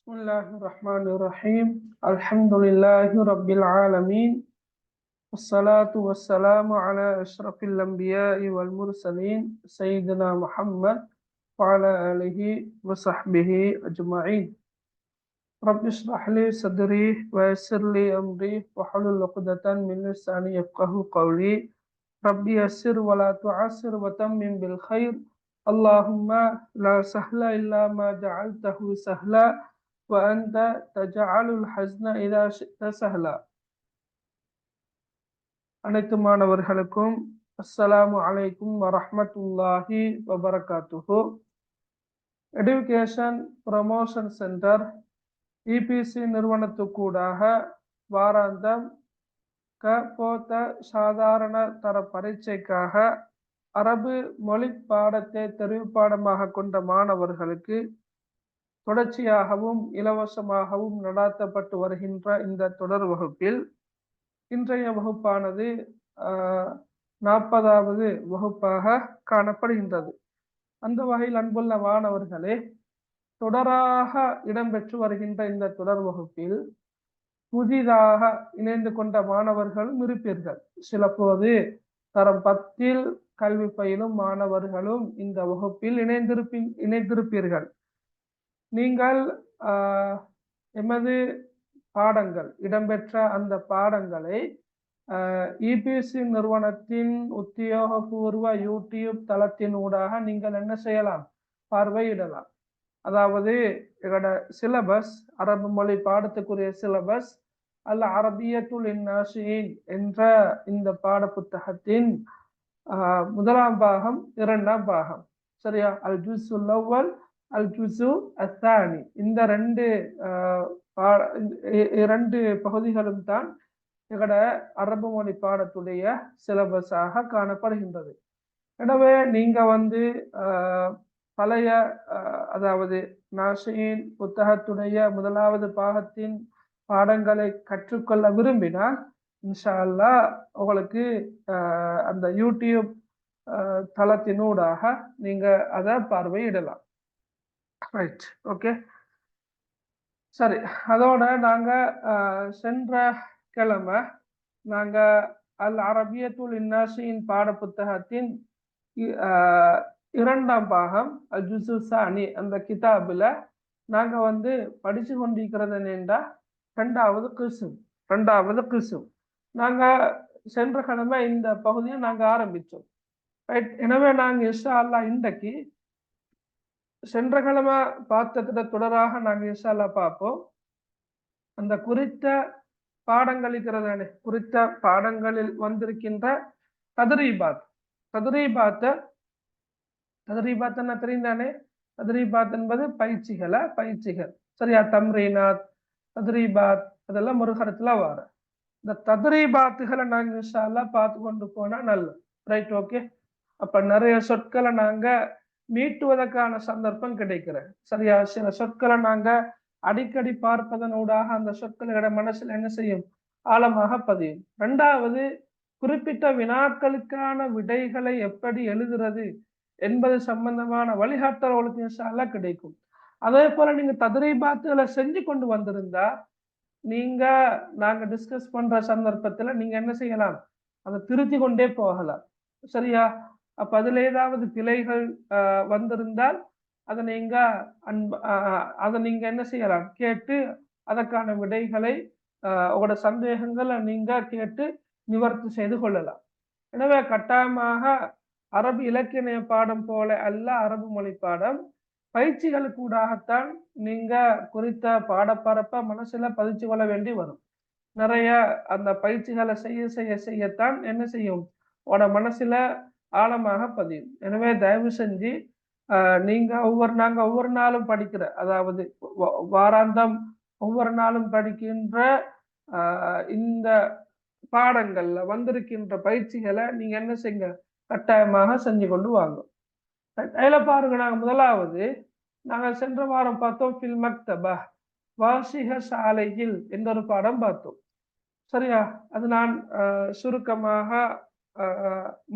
بسم الله الرحمن الرحيم الحمد لله رب العالمين والصلاة والسلام على أشرف الأنبياء والمرسلين سيدنا محمد وعلى آله وصحبه أجمعين رب اشرح لي صدري ويسر لي أمري واحلل عقدة من لساني يفقهوا قولي ربي يسر ولا تعسر وتمم بالخير اللهم لا سهل إلا ما جعلته سهلا وأنت تجعل الحزن إذا شئت سهلا. அனைத்து மாணவர்களுக்கும் அஸ்ஸலாமு அலைக்கும் வரஹ்மத்துல்லாஹி வபரகாத்துஹு. எடுகேஷன் ப்ரமோஷன் சென்டர் இபிசி நிறுவனத்துக்கூடாக வாராந்தம் போத்த சாதாரண தர பரீட்சைக்காக அரபு மொழி பாடத்தை தெரிவு பாடமாக கொண்ட மாணவர்களுக்கு தொடர்ச்சியாகவும் இலவசமாகவும் நடாத்தப்பட்டு வருகின்ற இந்த தொடர் வகுப்பில் இன்றைய வகுப்பானது 40வது வகுப்பாக காணப்படுகின்றது. அந்த வகையில் அன்புள்ள மாணவர்களே, தொடராக இடம்பெற்று வருகின்ற இந்த தொடர் வகுப்பில் புதிதாக இணைந்து கொண்ட மாணவர்களும் இருப்பீர்கள். சில போது தரம் 10 கல்வி பயிலும் மாணவர்களும் இந்த வகுப்பில் இணைந்திருப்பீர்கள். நீங்கள் எமது பாடங்கள் இடம்பெற்ற அந்த பாடங்களை இபிசி நிறுவனத்தின் உத்தியோகபூர்வ யூடியூப் தளத்தினூடாக நீங்கள் என்ன செய்யலாம், பார்வையிடலாம். அதாவது எங்களோட சிலபஸ், அரபு மொழி பாடத்துக்குரிய சிலபஸ் அல் அரபியத்துல் இன்னாஷியின் என்ற இந்த பாட புத்தகத்தின் முதலாம் பாகம், இரண்டாம் பாகம், சரியா, அல் ஜுஸுல் அவ்வல் அல் ஜுஸு அத்தானி, இந்த இரண்டு பகுதிகளும் தான் எங்களோட அரபு மொழி பாடத்துடைய சிலபஸாக காணப்படுகின்றது. எனவே நீங்க பழைய அதாவது நாஷியின் புத்தகத்துடைய முதலாவது பாகத்தின் பாடங்களை கற்றுக்கொள்ள விரும்பினால் இன்ஷா அல்லாஹ் உங்களுக்கு அந்த யூடியூப் தளத்தினூடாக நீங்க அதை பார்வையிடலாம். ரைட், ஓகே, சரி. அதோட நாங்க சென்ற கிழமை நாங்க அல் அரபியத்துல் இன்னாஷியின் பாட புத்தகத்தின் இரண்டாம் பாகம் அல் ஜுஸு சானி அந்த கிதாபுல நாங்க படிச்சு கொண்டிருக்கிறது என்னென்றா ரெண்டாவது கிஸ்ம். நாங்க சென்ற கிழமை இந்த பகுதியை நாங்க ஆரம்பிச்சோம். ரைட், எனவே நாங்க இன்ஷா அல்லாஹ் இன்றைக்கு சென்ற கிழமை பார்த்ததுல தொடராக நாங்க இன்ஷா அல்லாஹ் பார்ப்போம். அந்த குறித்த பாடங்கள் இருக்கிறதானே, குறித்த பாடங்களில் வந்திருக்கின்ற தத்ரீபாத் என்ன தெரிந்தானே? தத்ரீபாத் என்பது பயிற்சிகள், சரியா? தம்ரீனாத், தத்ரீபாத் அதெல்லாம் ஒரு கருத்துல வர. இந்த தத்ரீபாத்துகளை நாங்க இன்ஷா அல்லாஹ் பார்த்து கொண்டு போனா நல்லது. Right, okay. அப்ப நிறைய சொற்களை நாங்க மீட்டுவதற்கான சந்தர்ப்பம் கிடைக்கிறது, சரியா? சில சொற்களை நாங்க அடிக்கடி பார்ப்பதனூடாக அந்த சொற்களோட மனசுல என்ன செய்யும், ஆழமாக பதியும். இரண்டாவது, குறிப்பிட்ட வினாக்களுக்கான விடைகளை எப்படி எழுதுறது என்பது சம்பந்தமான வழிகாட்டல்களுக்கு இன்ஷா அல்லாஹ் கிடைக்கும். அதே போல நீங்க தத்ரீபாத்துகளை செஞ்சு கொண்டு வந்திருந்தா நாங்க டிஸ்கஸ் பண்ற சந்தர்ப்பத்துல நீங்க என்ன செய்யலாம், அதை திருத்தி கொண்டே போகலாம், சரியா? அப்ப அதுல ஏதாவது பிழைகள் வந்திருந்தால் அதை நீங்க என்ன செய்யலாம், கேட்டு அதற்கான விடைகளை உங்களோட சந்தேகங்களை நீங்க கேட்டு நிவர்த்தி செய்து கொள்ளலாம். எனவே கட்டாயமாக அரபு இலக்கிய பாடம் போல அல்ல அரபு மொழி பாடம். பயிற்சிகளுக்கூடாகத்தான் நீங்க குறித்த பாடப்பரப்ப மனசுல பதிச்சு கொள்ள வேண்டி வரும். நிறைய அந்த பயிற்சிகளை செய்யத்தான் என்ன செய்யும், உங்களோட மனசுல ஆழமாக பதியும். எனவே தயவு செஞ்சு நாங்க ஒவ்வொரு நாளும் படிக்கிற, அதாவது வாராந்தம் ஒவ்வொரு நாளும் படிக்கின்ற இந்த பாடங்கள்ல வந்திருக்கின்ற பயிற்சிகளை நீங்க என்ன செய்யுங்க, கட்டாயமாக செஞ்சு கொண்டு வாங்க. அதுல பாருங்க, நாங்க முதலாவது சென்ற வாரம் பார்த்தோம் ஃபில் மக்தபா, வாசிக சாலையில் என்ற ஒரு பாடம் பார்த்தோம், சரியா? அது நான் சுருக்கமாக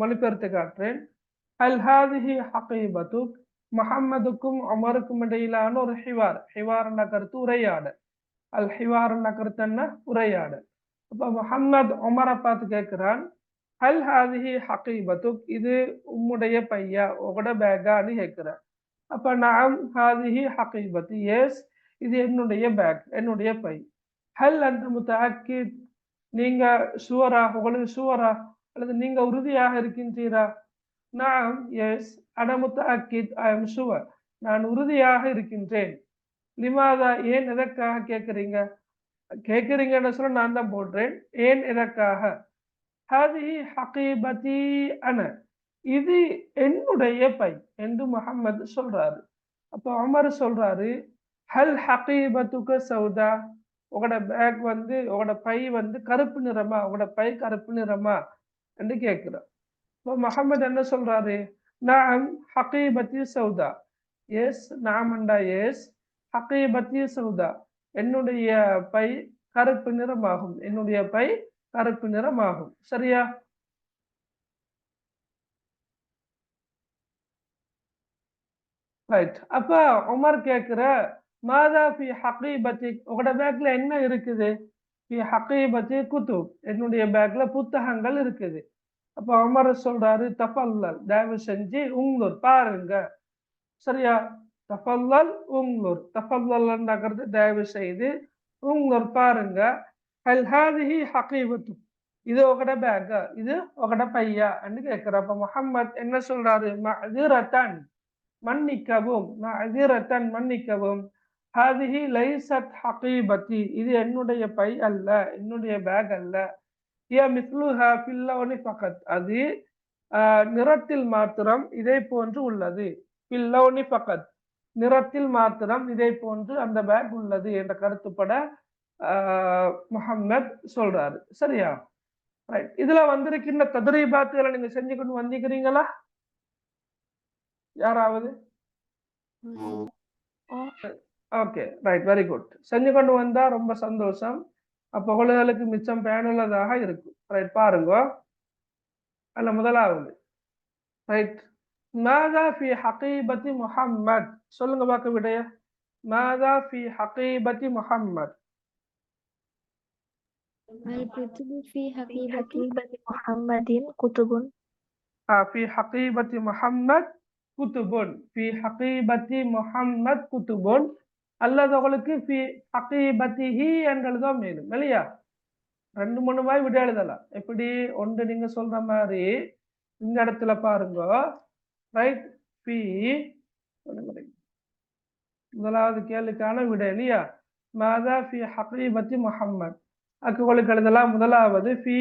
மொழிபெயர்த்து காட்டுறேன். அல் ஹாதிஹி ஹகீபத்துக் முஹம்மதுக்கும் உமருக்கும் இடையிலான ஒரு ஹிவார்ன கருத்து உரையாடல். அல் ஹிவார்ன கருத்து என்ன? உரையாடல். அப்ப முஹம்மது உமரை பார்த்து கேட்கிறான், ஹல் ஹாதிஹி ஹகீபத்துக், இது உம்முடைய பையா, உங்களோட பேக்கான்னு கேட்கிறான். அப்ப நாம் ஹாதிஹி ஹகீபத்து, எஸ் இது என்னுடைய பேக், என்னுடைய பை. ஹல் அந்த முத்தஅக்கித், நீங்க ஷுவரா, உங்களுக்கு ஷுவரா, அல்லது நீங்க உறுதியாக இருக்கின்றீரா? நாம் எஸ் அன முத்தஅக்கித், ஐ எம் ஷுவர், நான் உறுதியாக இருக்கின்றேன். லிமாதா, ஏன் எதற்காக கேட்கிறீங்கன்னு சொல்ல நான் தான் போடுறேன், ஏன் எதற்காக? ஹாதிஹி ஹகீபதி அன, இது என்னுடைய பை என்று முஹம்மது சொல்றாரு. அப்ப உமர் சொல்றாரு, ஹல் ஹகீபத்துக சௌதா, உங்களோட பேக் வந்து, உங்களோட பை வந்து கருப்பு நிறமா, உங்களோட பை கருப்பு நிறமா என்று கேட்கிறார். இப்போ முஹம்மது என்ன சொல்றாரு, நாம் ஹகீபத்தி சௌதா, எஸ் நாமண்டா எஸ், ஹகீபத்தி சௌதா, என்னுடைய பை கருப்பு நிறமாகும், என்னுடைய பை கருப்பு நிறமாகும். சரியா? ரைட். அப்ப உமர் கேட்கிற, மாதா ஃபி ஹகீபத்தி, உங்களோட பேக்ல என்ன இருக்குது? ஃபி ஹகீபத்தி குதுப், என்னுடைய பேக்ல புத்தகங்கள் இருக்குது. அப்ப உமர் சொல்றாரு, தஃபல்லல், தயவு செஞ்சு உங்களூர் பாருங்க. சரியா? தஃபல்லல் உங்களூர், தஃபல்லல்ன்றது தயவு செய்து, உங்களூர் பாருங்க. ஹல் ஹாதிஹி ஹகீபத்து, இது உங்களோட பேக்கா, இது உங்களோட பையா என்று கேட்கிற. அப்ப முஹம்மத் என்ன சொல்றாரு, மஅதிரத்தன், மன்னிக்கவும், மஅதிரத்தன் மன்னிக்கவும், ஹாதிஹி லைஸத் ஹகீபத்தி, இது என்னுடைய பை அல்ல, என்னுடைய பேக் அல்ல. ஹிய மிஸ்லுஹா ஃபில் லௌனி ஃபகத், அது நிறத்தில் மாத்திரம் இதை போன்று உள்ளது. ஃபில் லௌனி ஃபகத், நிறத்தில் மாத்திரம் இதை போன்று அந்த பேக் உள்ளது என்ற கருத்துப்பட முஹம்மத் சொல்றாரு. சரியா? ரைட். இதுல வந்திருக்கின்ற தத்ரீபாத்துகளை நீங்க செஞ்சு கொண்டு வந்திருக்கிறீங்களா யாராவது? Okay, right, very good. செஞ்சு கொண்டு வந்தா ரொம்ப சந்தோஷம். அப்ப உலகளுக்கு மிச்சம் பயனுள்ளதாக இருக்கும். ரைட், பாருங்க. அல்ல முதலாவது, ரைட், மாதா ஃபி ஹகீபத்தி முஹம்மத், சொல்லுங்க பார்க்க விடைய. மாதா ஃபி ஹகீபத்தி முஹம்மத். الكتب في حقيبة محمد كتب. في حقيبة محمد குத்துபுன், ஃபி ஹகீபத்தி முஹம்மத் குத்துபுன், அல்லது உங்களுக்கு ஃபி ஹகீபத்திஹி என்று எழுதும் மேலும். இல்லையா? 2-3 வாய் விட எழுதலாம். எப்படி? ஒன்று நீங்க சொல்ற மாதிரி இந்த இடத்துல பாருங்க. ரைட், ஃபி, முதலாவது கேள்விக்கான விட இல்லையா? மாதா ஃபி ஹகீபத்தி முஹம்மத், உங்களுக்கு எழுதலாம். முதலாவது ஃபி,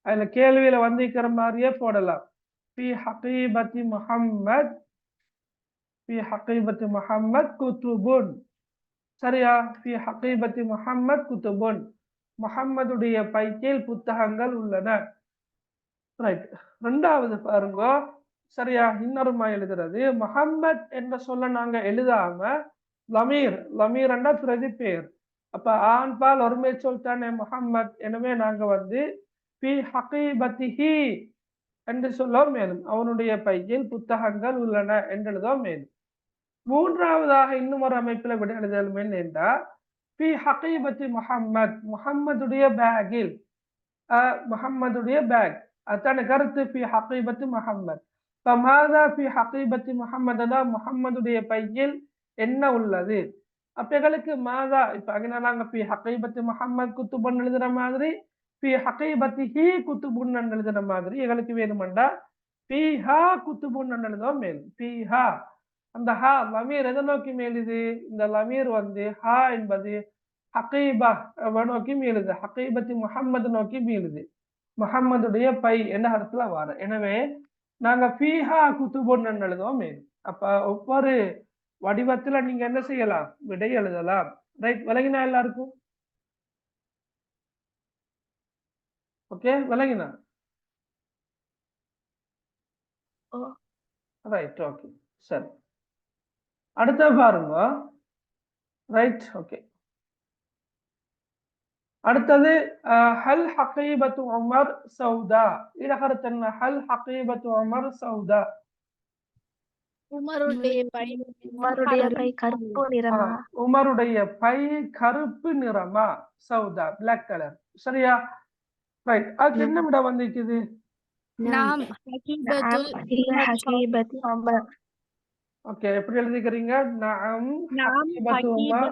அதுல கேள்வியில வந்திருக்கிற மாதிரியே போடலாம். ஃபி ஹகீபத்தி முஹம்மத், ஃபி ஹகீபத்தி முஹம்மத் குத்துபுன். சரியா? ஃபி ஹகீபத்தி முஹம்மத் குத்துபுன், முஹம்மதுடைய பைக்கில் புத்தகங்கள் உள்ளன. ரைட். ரெண்டாவது பாருங்க. சரியா? இன்னொருமா எழுதுறது, முஹம்மத் என்ற சொல்ல நாங்க எழுதாம லமீர், லமீர் என்ற பிரதி பெயர். அப்ப ஆண் பால் ஒருமை சொல் தானே முஹம்மத். எனவே நாங்க வந்து ஃபி ஹகீபத்திஹி என்று சொல்ல மேலும், அவனுடைய பையில் புத்தகங்கள் உள்ளன என்று எழுத மேலும். மூன்றாவதாக இன்னும் ஒரு அமைப்புல விட எழுதல் என்றா, ஃபி ஹகீபத்தி முஹம்மத், முஹம்மதுடைய பேக்கில், முஹம்மதுடைய பேக், அதான கருத்து. ஃபி ஹகீபத்தி முஹம்மத், ஃபமாதா ஃபி ஹகீபத்தி முஹம்மதுனா, முஹம்மதுடைய பையில் என்ன உள்ளது. அப்ப எங்களுக்கு மாதா, இப்ப அங்க நாங்க ஃபி ஹகீபத்தி முஹம்மத் குத்துபுன் எழுதுற மாதிரி, ஃபி ஹகீபத்திஹி குத்துபுன் எழுதுற மாதிரி எங்களுக்கு வேணுமெண்டா ஃபீஹா குத்துபுன் எழுதுவோம் மேல். ஃபீஹா, அந்த ஹா லமீர் எதை நோக்கி மேலுது? இந்த லமீர் வந்து ஹா என்பது ஹகீபா நோக்கி மீளுது, ஹகீபத்தி முஹம்மது நோக்கி மீளுது, முஹம்மதுடைய பை என்ற அர்த்தத்துல வர. எனவே நாங்க ஃபீஹா குத்துபுன் எழுதுவோம் மேல். அப்ப ஒவ்வொரு வடிவத்துல நீங்க என்ன செய்யலாம்? விடை எழுதலாம். ரைட், விளங்கினா எல்லாருக்கும்? ஓகே, விளங்கினா? ரைட், ஓகே, சரி. அடுத்த பாருங்க. Right, okay. அடுத்தது ஹல் ஹகீபத்து உமர் சௌதா, இத கருத்து என்ன? ஹல் ஹகீபத்து உமர் சௌதா, உமருடைய பை உமருடைய பை கருப்பு நிறமா? உமருடைய பை கருப்பு நிறமா? சௌதா, பிளாக் கலர். சரியா? ரைட். அதுக்கு என்ன விட வந்திருக்குது? நாம் நஅம் ஹிய ஹகீபத்து உமர். ஓகே, எப்படி எழுதிக்கிறீங்க? நஅம் நாம் ஹகீபத்து உமர்.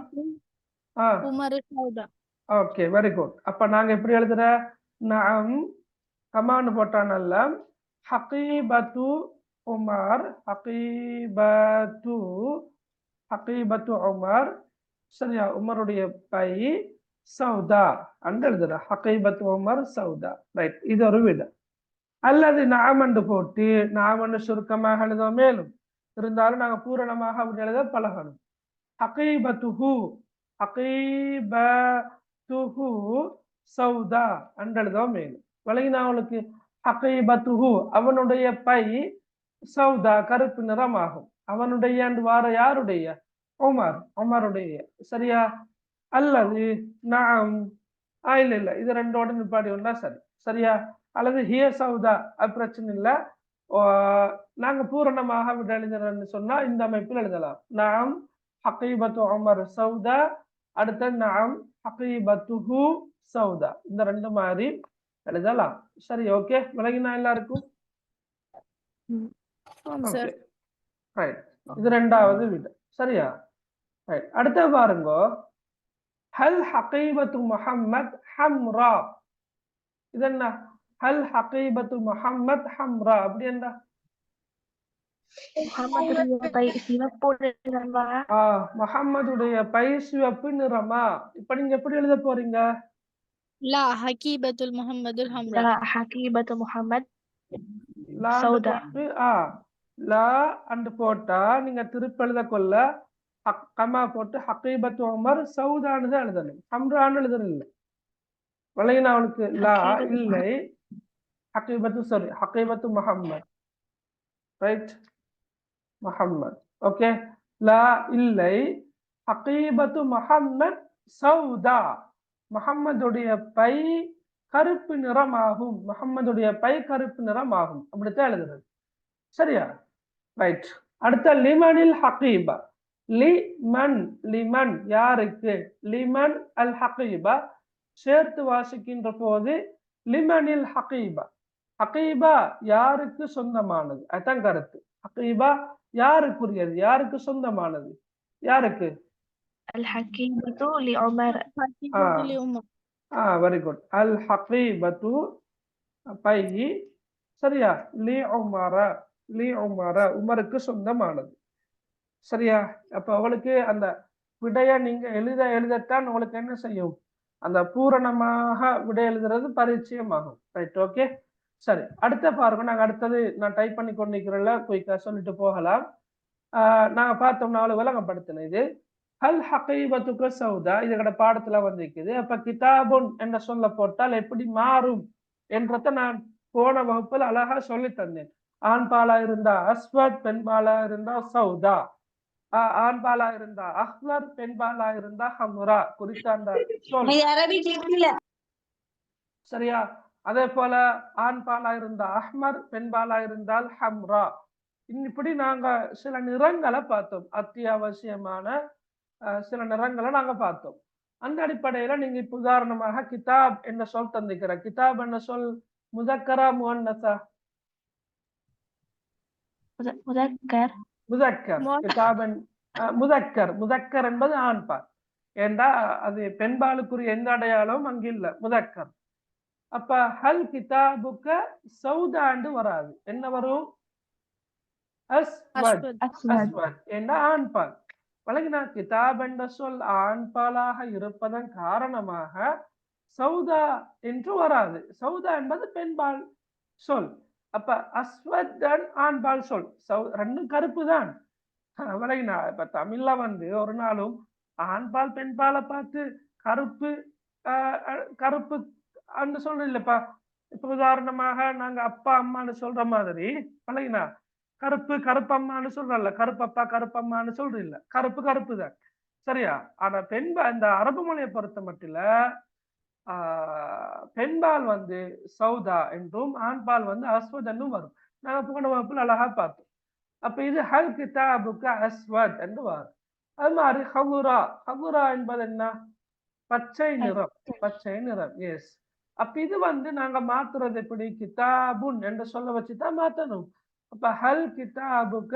உமர் சௌதா. Okay, very good. அப்ப நாங்க எப்படி எழுதுற? நஅம் கமாண்ட் போட்டானல்ல, ஹகீபத்து உமர், ஹகீபத்து உமர். சரியா? உமருடைய பை சௌதா அண்டு எழுதுற. ஹகீபத்து உமர் சௌதா. ரைட், இது ஒரு விட. அல்லது நாமண்டு போட்டு நாமண்டு சுருக்கமாக எழுதுவோம். மேலும் இருந்தாலும் நாங்க பூரணமாக அப்படி எழுத பழகணும். ஹகீபத்துஹு சௌதா அண்டு எழுதுவோம். மேலும் விளங்கினா அவனுக்கு? ஹகீபத்துஹு அவனுடைய பை சௌதா கருப்பு நிறமாகும். அவனுடைய வார யாருடைய? உமருடைய. சரியா? அல்லது நாம் இல்ல இது ரெண்டோட நிப்பாடி ஒன்றா சரி. சரியா? அல்லது ஹிய சௌதா, அது பிரச்சனை இல்லை. நாங்க பூரணமாக விட எழுதுறோம்னு சொன்னா இந்த அமைப்பில் எழுதலாம். நாம் ஹகீபத்து உமர் சௌதா, அடுத்த நாம் ஹகீபத்துஹு சௌதா. இந்த ரெண்டு மாதிரி எழுதலாம். சரி, ஓகே. விளங்கினா எல்லாருக்கும்? Okay, right. இது ரெண்டாவது விட. சரியா? ரைட். அடுத்த பாருங்க, ஹல் ஹகீபத்து முஹம்மத் ஹம்ரா. இது என்ன? ஹல் ஹகீபத்து முஹம்மத் ஹம்ரா அப்படி என்ன? முஹம்மதுடைய பை சிவப்பு நிறமா? முஹம்மதுடைய பை சிவப்பு நிறமா? இப்ப நீங்க எப்படி எழுத போறீங்க? லா ஹகீபத்துல் முஹம்மதுல் ஹம்ரா. லா ஹகீபத்து முஹம்மத் லா சௌதா. லா அண்டு போட்டா நீங்க திருப்பி எழுத கொள்ள கமா போட்டு ஹகீபத்து உமர் சௌதான்னு தான் எழுதணும். ஹம்ரான்னு எழுதணும் இல்லை. விளங்கினா அவனுக்கு? லா இல்லை, ஹகீபத்து முஹம்மத். ரைட், முஹம்மத். ஓகே, லா இல்லை, ஹகீபத்து முஹம்மத் சௌதா. முஹம்மதுடைய பை கருப்பு நிறமாகும். முஹம்மதுடைய பை கருப்பு நிறமாகும். அப்படித்தான் எழுதுறது. சரியா? ரைட். அடுத்த லிமனில் ஹகீபா. லிமன் யாருக்கு? லிமன் அல் ஹகீபா சேர்த்து வாசிக்கின்ற போது லிமனில் ஹகீபா. ஹகீபா யாருக்கு சொந்தமானது? அதான் கருத்து. ஹகீபா யாருக்குரியது? யாருக்கு சொந்தமானது? யாருக்கு? அல் ஹகீபத்து லி உமர். Very good. அல் ஹகீபத்து பை. சரியா? லி உமர உமருக்கு சொந்தமானது. சரியா? அப்ப அவளுக்கு அந்த விடைய நீங்க எழுதத்தான் உங்களுக்கு என்ன செய்யும்? அந்த பூரணமாக விடை எழுதுறது பரிச்சயமாகும். Right, okay. சரி, அடுத்த பாருங்க. நாங்க அடுத்தது நான் டைப் பண்ணி கொண்டிருக்கிறேன்ல, குயிக்கா சொல்லிட்டு போகலாம். நாங்க பார்த்தோம் 4 விளங்கப்படுத்தின. இது ஹல் ஹகீபத்துக்கு சௌதா இதோட பாடத்துல வந்திருக்குது. அப்ப கிதாபுன் என்ற சொல்ல போட்டால் எப்படி மாறும் என்றத நான் போன வகுப்பில் அழகா சொல்லி தந்தேன். ஆண்பாலா இருந்தா அஸ்வத், பெண்பாலா இருந்தா சௌதா. ஆண்பாலா இருந்தா அஹ்மர், பெண்பாலா இருந்தா ஹம்ரா குறித்த அந்த சொல். சரியா? அதே போல ஆண்பாலா இருந்தா அஹ்மர், பெண்பாலா இருந்தால் ஹம்ரா. இப்படி நாங்க சில நிறங்களை பார்த்தோம். அத்தியாவசியமான சில நிறங்களை நாங்க பார்த்தோம். அந்த அடிப்படையில நீங்க இப்ப உதாரணமாக கிதாப் என்ற சொல் தந்திக்கிற. கிதாப் என்ற சொல் முதக்கரா முஅன்னஸா? முதக்கர். கிதாபன் முதக்கர் என்பது ஆண்பால். ஏண்டா அது பெண்பாலுக்குரிய எந்த அடையாளமும் அங்கு இல்ல. முதக்கர். அப்ப ஹல் கிதாபுக்க சௌதாண்டு வராது. என்ன வரும்? அஸ்வத். ஏண்டா ஆண்பால். வழங்கினா கிதாப் என்ற சொல் ஆண்பாலாக இருப்பதன் காரணமாக சௌதா என்று வராது. சௌதா என்பது பெண்பால் சொல். அப்ப அஸ்வத் ஆண்பால் சொல். ரெண்டும் கருப்பு தான். வழங்கினா இப்ப தமிழ்ல ஒரு நாளும் ஆண்பால் பெண்பாலை பார்த்து கருப்பு கருப்பு அந்த சொல்ற இல்லப்பா. இப்ப உதாரணமாக நாங்க அப்பா அம்மான்னு சொல்ற மாதிரி வழங்கினா கருப்பு கருப்பம்மான்னு சொல்றல, கருப்பப்பா கருப்பம்மான்னு சொல்ற இல்ல. கருப்பு கருப்பு தான். சரியா? ஆனா இந்த அரபு மொழியை பொறுத்த மட்டும் பெண்பால் சௌதா என்றும் ஆண்பால் அஸ்வத் என்றும் வரும். நாங்க போன வகுப்பில் அழகா பார்த்தோம். அப்ப இது ஹல் கிதாபுக அஸ்வத் என்று வரும். அது மாதிரி ஹதுரா என்பது என்ன? பச்சை நிறம். பச்சை நிறம். எஸ். அப்ப இது நாங்க மாத்துறது எப்படி? கிதாபுன் என்று சொல்ல வச்சுதான் மாத்தணும். அப்ப ஹல் கிதாபுக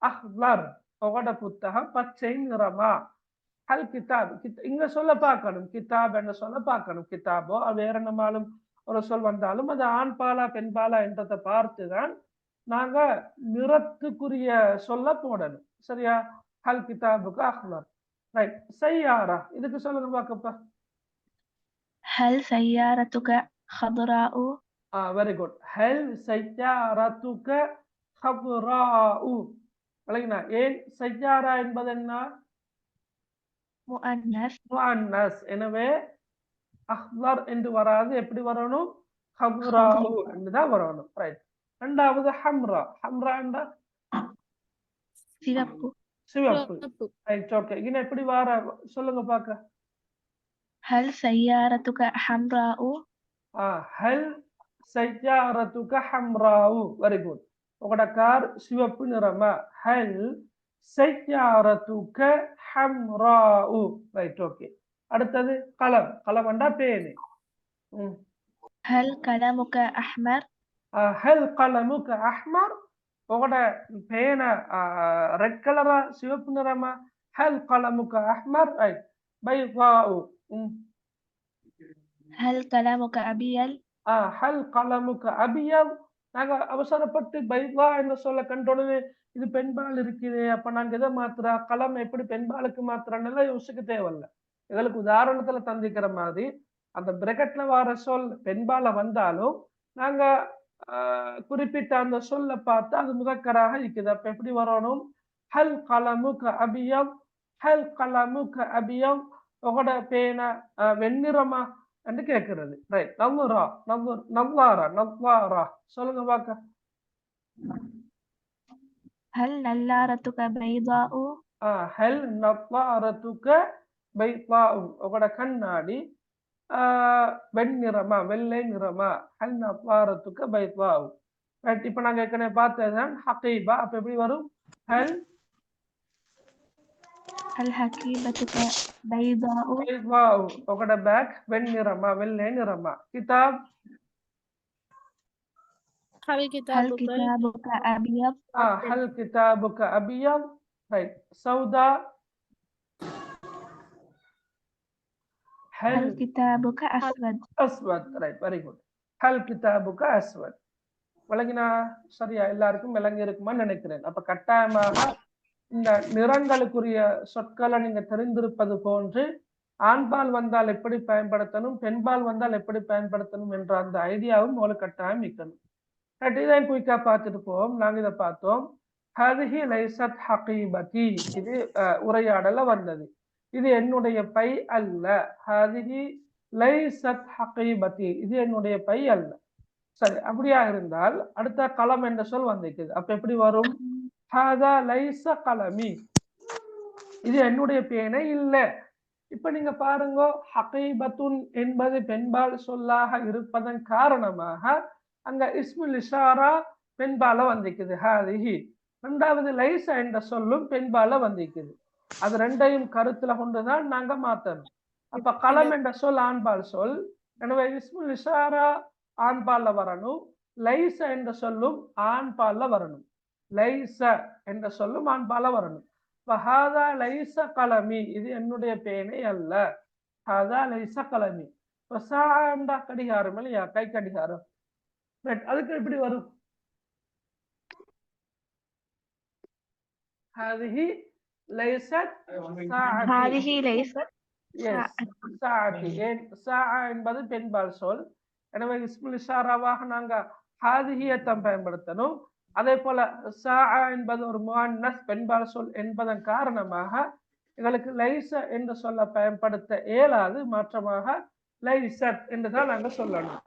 அஹ்லர், உங்களோட புத்தகம் பச்சை நிறமா? ஹல் கிதாப், இங்க சொல்ல பார்க்கணும். கிதாப் என்று சொல்ல பார்க்கணும். கிதாபோ வேற என்னமாலும் ஒரு சொல் வந்தாலும் அது ஆண் பாலா பெண் பாலா என்றதை பார்த்துதான் நாங்க நிறத்துக்குரிய சொல்ல போடணும். சரியா? ஹல் கிதாபுக அஹ்லர். ரைட். சையாரா, இதுக்கு சொல்லுங்க பாக்கப்பா. هل سيارتك خضراء؟ Very good. ஹல் சையாரத்துக ஹதுராஉ. விளங்கினா? ஏன் சையாரா என்பது என்ன? مؤنث. முஅன்னஸ். எனவே அஹ்லர் என்று வராது. எப்படி வரணும்? ஹதுராஉ என்றுதான் வரணும். ரைட். இரண்டாவது ஹம்ரா. ஹம்ரா என்றா சிவப்பு. சிவப்பு. ரைட். ஓகே. இங்க எப்படி வர சொல்லுங்க பாக்க. هل سيارتك حمراء؟ ஹல் சையாரத்துக ஹம்ராஉ. Very good. உங்களோட கார் சிவப்பு நிறமா? ஹல் சையாரத்துக ஹம்ராஉ. ரைட். ஓகே. அடுத்தது கலம். கலம் என்றா பேனு. هل قلمك أحمر؟ ஹல் கலமுக அஹ்மர். உங்களோட பேன ரெட் கலரா சிவப்பு நிறமா? ஹல் கலமுக அஹ்மர். ரைட். பைதாஉ. هل قلمك أبيض؟ ஹல் கலமுக அபியத். நாங்க அவசரப்பட்டு பைதா என்று சொல்ல கண்டோடனே இது பெண்பால் இருக்குது, அப்ப நாங்க எதை மாத்துறா? கலம் எப்படி பெண்பாலுக்கு மாத்துறான்னு யோசிக்க தேவையில்ல. எங்களுக்கு உதாரணத்துல தந்திக்கிற மாதிரி அந்த பிரெக்கெட்ல வர சொல் பெண்பால வந்தாலும் நாங்க குறிப்பிட்ட அந்த சொல்ல பார்த்து அது முதக்கராக இருக்குது. அப்ப எப்படி வரணும்? ஹல் கலமுக அபியத். ஹல் கலமுக அபியத். உங்களோட பேன வெண்ணிறமா என்று கேட்கிறது. ரைட். நவ்வாரா. நவ்வாரா. நவ்வாரா. சொல்லுங்க பாக்க. هل نظارتك بيضاء؟ ஹல் நவ்வாரத்துக பைதாஉ. உங்களோட கண்ணாடி வெண்ணிறமா? வெள்ளை நிறமா? ஹல் நவ்வாரத்துக பைதாஉ. ரைட். இப்ப நாங்க ஏற்கனவே பார்த்ததுதான் ஹகீபா. அப்ப எப்படி வரும்? ஹல் هل حقيبتك بيضاء؟ பைதாஉ. உங்களோட பேக் வெண்ணிறமா? வெள்ளை நிறமா? கிதாப். هل هل كتابك كتابك أبيض؟ ஹல் கிதாபுக அபியத். ரைட். சௌதா. هل كتابك أسود؟ அஸ்வத். ரைட். Very good. ஹல் கிதாபுக அஸ்வத். விளங்கினா? சரியா? எல்லாருக்கும் விளங்கி இருக்குமான்னு நினைக்கிறேன். அப்ப கட்டாயமாக இந்த நிறங்களுக்குரிய சொற்களை நீங்க தெரிந்திருப்பது போன்று ஆண்பால் வந்தால் எப்படி பயன்படுத்தணும், பெண்பால் வந்தால் எப்படி பயன்படுத்தணும் என்ற அந்த ஐடியாவும் உங்களுக்கு கட்டாயம் இருக்கணும். இதை குயிக்கா பார்த்துட்டு போவோம். நாங்க இதை பார்த்தோம். ஹதிஹி லைசத் ஹகீபதி. இது உரையாடல வந்தது. இது என்னுடைய பை அல்ல. ஹதிஹி லைசத் ஹகீபதி. இது என்னுடைய பை அல்ல. சரி. அப்படியா இருந்தால் அடுத்த களம் என்ற சொல் வந்திருக்குது. அப்ப எப்படி வரும்? ஹாதா லைஸ கலமி. இது என்னுடைய பேனை இல்ல. இப்ப நீங்க பாருங்க, ஹகீபத்துன் என்பது பெண்பால் சொல்லாக இருப்பதன் காரணமாக அங்க இஸ்முல் இஷாரா பெண்பால வந்திருக்குது. ஹாதிஹி. இரண்டாவது லைஸ என்ற சொல்லும் பெண்பால வந்திருக்குது. அது ரெண்டையும் கருத்துல கொண்டுதான் நாங்க மாத்தணும். அப்ப களம் என்ற சொல் ஆண்பால் சொல். எனவே இஸ்முல் இஷாரா ஆண்பால்ல வரணும். லைஸ என்ற சொல்லும் ஆண்பால்ல வரணும். லைஸ என்ற சொல்லும் ஆண்பால வரணும். ஹாதா லைஸ கலமி. இது என்னுடைய பேனை அல்ல. ஹாதா லைஸ கலமி. கடிகாரம் இல்லையா? கை கடிகாரம். அதுக்கு எப்படி வரும்? ஹாதிஹி லைஸத் சாஅதி. هذه ليست சாஅதி. சாஅ என்பது பெண்பால் சொல். எனவே இஸ்முல் இஷாராவாக நாங்க ஹாதிஹியத்தம் பயன்படுத்தணும். அதே போல சாஅ என்பது ஒரு முஅன்னஸ் பெண்பால் சொல் என்பதன் காரணமாக எங்களுக்கு லைஸ என்று சொல்ல பயன்படுத்த இயலாது. மாற்றமாக லைஸத் என்றுதான் நாங்க சொல்லணும்.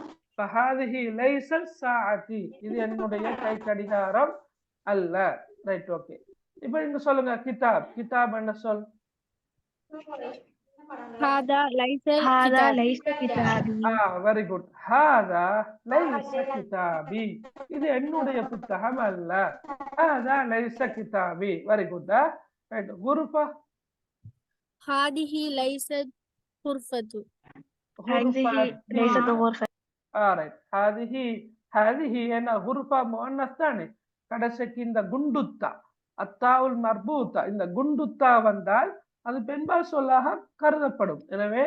ஹாதிஹி லைஸத் சாஅதி. இது என்னுடைய கை கடிகாரம் அல்ல. ரைட். ஓகே. இப்ப நீங்க சொல்லுங்க கிதாப். கிதாப் என்ன சொல்? هذا ليس هذا كتابي. ليس كتابي. Very good. ஹாதா லைஸ கிதாபி, இது என்னுடைய புத்தகம் அல்ல. ஹாதா லைஸ கிதாபி. Very good. ரைட். குருஃபா. هذه ليست غرفتي. هذه ليست غرفة. ரைட். ஹாதிஹி, ஹாதிஹி என்ன குருஃபா முஅன்னஸ் தானே. கடைசிக்கு இந்த குண்டுத்தா, அத்தாவுல் மர்பூத்தா, இந்த குண்டுத்தா வந்தால் அது பெண்பால் சொல்லாக கருதப்படும். எனவே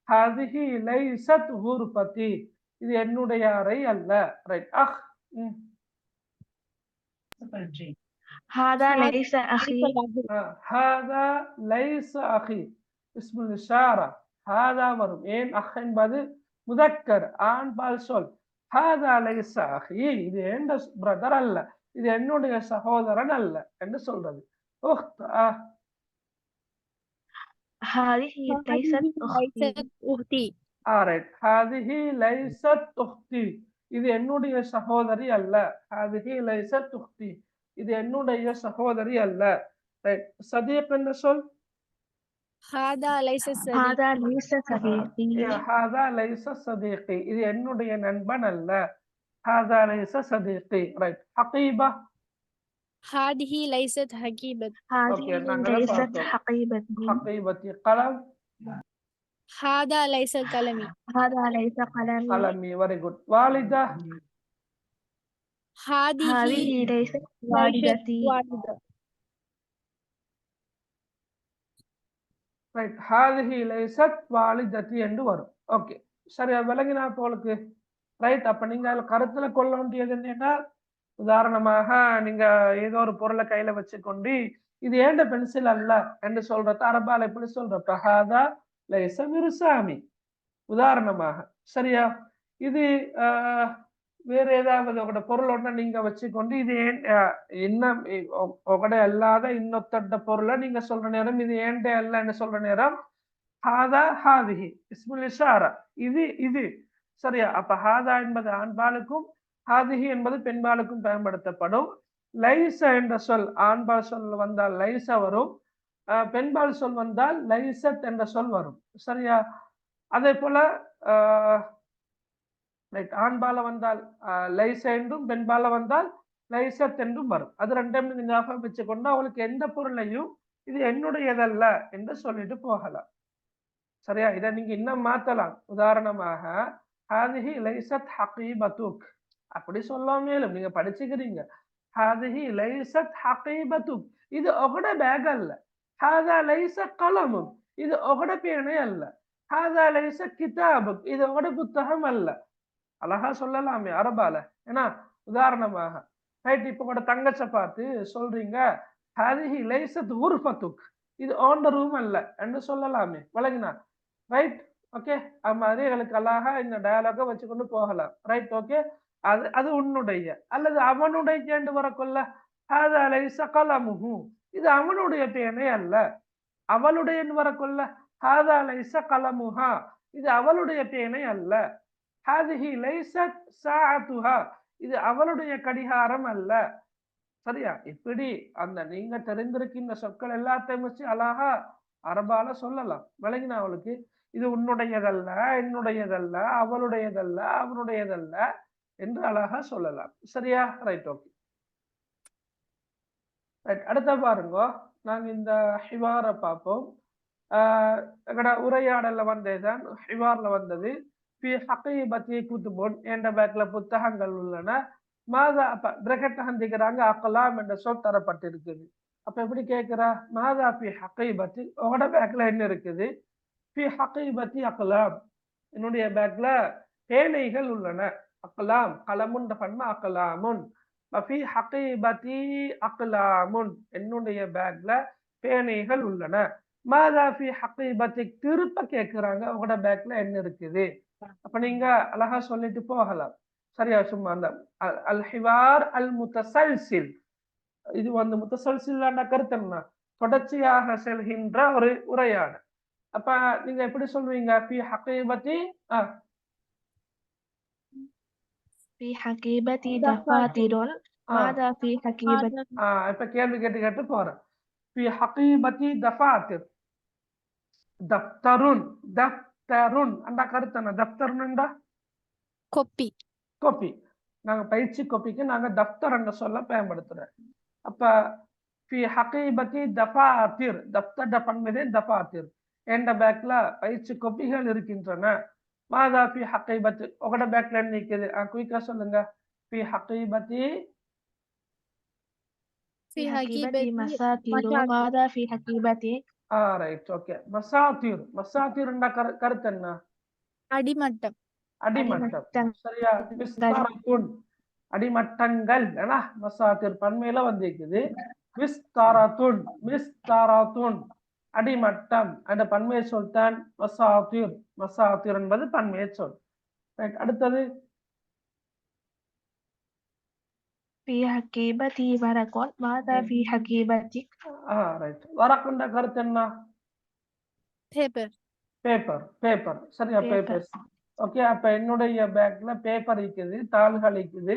ஹாதிஹி லைஸத் குர்ஃபதி, இது என்னுடைய அறை அல்ல. ரைட். هذا ليس أخي. ஹாதா லைஸ அஹி இஸ்முல் இஷாரா. ஹாதா வரும். ஏன் அஹ் என்பது முதக்கர், ஆண்பால் சொல். ஹாதா லைஸ அஹி, இது என் பிரதர் அல்ல, இது என்னுடைய சகோதரன் அல்ல என்று சொல்றது. உக்த். هذه ليست أختي. أختي. ரைட். ஹாதிஹி லைஸத் உக்தி, இது என்னுடைய சகோதரி அல்ல. ஹாதிஹி லைஸத் உக்தி, இது என்னுடைய சகோதரி அல்ல. ரைட். சதீக் என்ற சொல். هذا ليس صديقي. هذا ليس صديقي. ஹாதா லைஸ சதீகி, இது என்னுடைய நண்பன் அல்ல. ஹாதா லைஸ சதீகி. ரைட். ஹகீபா. هذه ليست حقيبة. هذه ليست حقيبتي. حقيبتي. قلم. هذا ليس قلمي. هذا ليس قلمي. قلمي. very good. والدة. هذه ليست والدتي. والدة. ரைட். ஹாதிஹி லைஸத் வாலிதத்தி என்று வரும். ஓகே, சரியா விளங்கினா போலுக்கு. ரைட். அப்ப நீங்க அதுல கருத்துல கொள்ள வேண்டியது என்னன்னா, உதாரணமாக நீங்க ஏதோ ஒரு பொருளை கையில வச்சுக்கொண்டு இது ஏண்ட பென்சில் அல்ல என்று சொல்றது அரபால எப்படி சொல்றப்ப ஹாதா லைஸ மிர்சாமி உதாரணமாக. சரியா? இது வேற ஏதாவது உங்களோட பொருள் ஒண்ண நீங்க வச்சுக்கொண்டு இது என்ன உங்களோட அல்லாத இன்னொத்த பொருளை நீங்க சொல்ற நேரம் இது ஏண்ட அல்லன்னு சொல்ற நேரம் ஹாதா ஹாதிஹி இஸ்முல் இஷாரா, இது இது. சரியா? அப்ப ஹாதா என்பது ஆண்பாலுக்கும் ஹாதிஹி என்பது பெண்பாலுக்கும் பயன்படுத்தப்படும். லைஸ என்ற சொல் ஆண்பால் சொல் வந்தால் லைஸ வரும், பெண்பால் சொல் வந்தால் லைஸத் என்ற சொல் வரும். சரியா? அதே போல ஆண்பால வந்தால் லைஸ என்றும் பெண்பால வந்தால் லைஸத் என்றும் வரும். அது ரெண்டையும் நீங்க ஞாபகம் வச்சுக்கொண்டு அவளுக்கு எந்த பொருளையும் இது என்னுடையதல்ல என்று சொல்லிட்டு போகலாம். சரியா? இதை நீங்க இன்னும் மாத்தலாம். உதாரணமாக ஹாதிஹி லைஸத் ஹகீபத்துக் அப்படி சொல்ல மேலும் நீங்க படிச்சுக்கிறீங்க. ஹாதிஹி லைஸத் ஹகீபத்துக், இது உங்களோட பேக் அல்ல. ஹாதா லைஸ கலமும், இது உங்களோட பேனை அல்ல. ஹாதா லைஸ கிதாபுக், இது உங்களோட புத்தகம் அல்ல. அழகா சொல்லலாமே அரபால. ஏன்னா உதாரணமாக ரைட், இப்ப கூட தங்கச்ச பார்த்து சொல்றீங்க ஹாதிஹி லைஸத் குர்ஃபத்துக், இது ஓண்ட ரூம் அல்ல என்று சொல்லலாமே. வழங்கினா ரைட். ஓகே, அது மாதிரி எங்களுக்கு அழகா இந்த டயலாக வச்சுக்கொண்டு போகலாம். ரைட். ஓகே, அது அது உன்னுடைய அல்லது அவனுடைய என்று வரக்கொள்ள ஹாதா லைஸ கலமுஹு, இது அவனுடைய பேனை அல்ல. அவளுடைய வரக்கொள்ள ஹாதா லைஸ கலமுஹா, இது அவளுடைய பேனை அல்ல. ஹாதிஹி லைஸத் சாஅத்துஹா, இது அவளுடைய கடிகாரம் அல்ல. சரியா? இப்படி அந்த நீங்க தெரிந்திருக்கின்ற சொற்கள் எல்லாத்தையும் வச்சு அழகா அரபால சொல்லலாம். விளங்கினா அவளுக்கு இது உன்னுடையதல்ல, என்னுடையதல்ல, அவளுடையதல்ல, அவனுடையதல்ல என்று அழகா சொல்லலாம். சரியா? ரைட். Okay, right. அடுத்த பாருங்க, நாங்க இந்த ஹிவார பார்ப்போம். எங்கட உரையாடல்ல வந்ததுதான் ஹிவார்ல வந்தது. ஃபி ஹகீபத்தி குதுபுன் என்ற பேக்ல புத்தகங்கள் உள்ளன. மாதா அப்ப பிரகெட் ஹந்திக்கிறாங்க அக்லாம் என்ற சொல் தரப்பட்டிருக்குது. அப்ப எப்படி கேட்கிறா? மாதா ஃபி ஹகீபத்தி, உங்களோட பேக்ல என்ன இருக்குது? ஃபி ஹகீபத்தி அக்லாம், என்னுடைய பேக்ல பேனைகள் உள்ளன. அக்லாம் கலமுன் பன்மா அக்லாமுன், ஃபி ஹகீபத்தி அக்லாமுன், என்னுடைய பேக்ல பேனைகள் உள்ளன. மாதா ஃபி ஹகீபத்தி, திருப்ப கேட்கிறாங்க உங்களோட பேக்ல என்ன இருக்குது. அப்ப நீங்க அழகா சொல்லிட்டு போகலாம். சரியா? சும்மா அந்த அல் ஹிவார் அல் முத்தசல்சில், இது வந்து முத்தசல்சில் கருத்தம்னா தொடர்ச்சியாக செல்கின்ற ஒரு உரையாடல். அப்ப நீங்க எப்படி சொல்வீங்க? ஃபி ஹகீபத்தி في حقيبتي دفاتر. ماذا في حقيبتي؟ இப்ப கேள்வி கேட்டு கேட்டு போறேன். ஃபி ஹகீபத்தி தஃபாத்திர், தப்தருன் தப்தருன் அந்த கருத்தன தப்தருன் என்றா copy. கோப்பி. நாங்க பயிற்சி கோப்பிக்கு நாங்க தப்தர் என்ற சொல்ல பயன்படுத்துறோம். அப்ப ஃபி ஹகீபத்தி தஃபாத்திர் தப்தர் பன்மதே தஃபாத்திர் என்ற பேக்ல பயிற்சி கோப்பிகள் இருக்கின்றன. மாதா ஃபி ஹகீபத்தி உங்களோட பேக்ல என்ன இருக்குது? குயிக்கா சொல்லுங்க. ஃபி ஹகீபத்தி في في حقيبة حقيبة مساطير مساطير. ماذا في حقيبة ரைட் ஓகே. மசாத்திர் மசாத்திர் என்ற கருத்து என்ன? அடிமட்டம். அடிமட்டம். சரியா? விஸ்தாரத்துன் அடிமட்டங்கள் ஏன்னா மசாத்திர் பன்மையில வந்திருக்குது. விஸ்தாரத்துன் விஸ்தாரத்துன் அடிமட்டம் அந்த பன்மையை சொல்தான் மசாத்திர். மசாத்திர் என்பது பன்மையை சொல். ரைட். அடுத்தது في حقيبة ورق ماذا في حقيبتك ரைட். வரக்குண்ட கருத்து என்ன? பேப்பர். Paper paper. சரியா? Paper. பேப்பர்ஸ். ஓகே. அப்ப என்னுடைய பேக்ல பேப்பர் இருக்குது, தாள்கள் இருக்குது.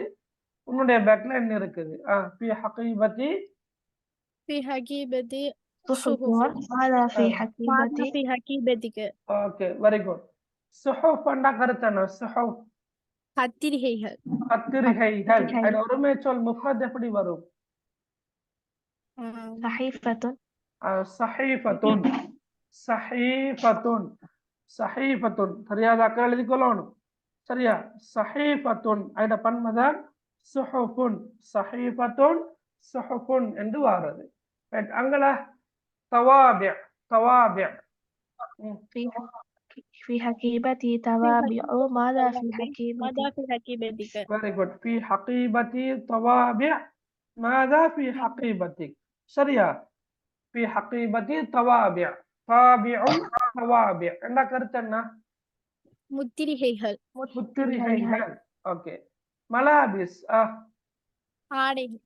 உன்னுடைய பேக்ல என்ன இருக்குது? ஃபி ஹகீபத்தி في حقيبة صحف صحف. ماذا في ماذا حقيبتك في حقيبتك ஓகே வெரி குட். சுஹூஃப் என்ற கருத்து என்ன? சுஹூஃப் பத்திரிகைகள். பத்திரிகைகள். அது ஒருமை சொல் முஃபரத் எப்படி வரும்? صحيفة சஹீஃபத்துன் சஹீஃபத்துன் சஹீஃபத்துன். தெரியாதாக்கள் எழுதிக்கொள்ளணும். சரியா? சஹீஃபத்துன் அதோட பன்மைதான் சுஹுஃபுன். சஹீஃபத்துன் சுஹுஃபுன் என்று வாரது. அங்கல தவாபி தவாபி في حقيبتي توابع ماذا في حقيبتك ماذا في حقيبتك வெரி குட். ஃபி ஹகீபத்தி தவாபி மாதா ஃபி ஹகீபத்திக். சரியா? ஃபி ஹகீபத்தி தவாபி தாபிஉன் தவாபி என்ன கருத்து என்ன? முத்திரிகைகள். முத்திரிகைகள். ஓகே. மலாபிஸ் ஆடைகள்.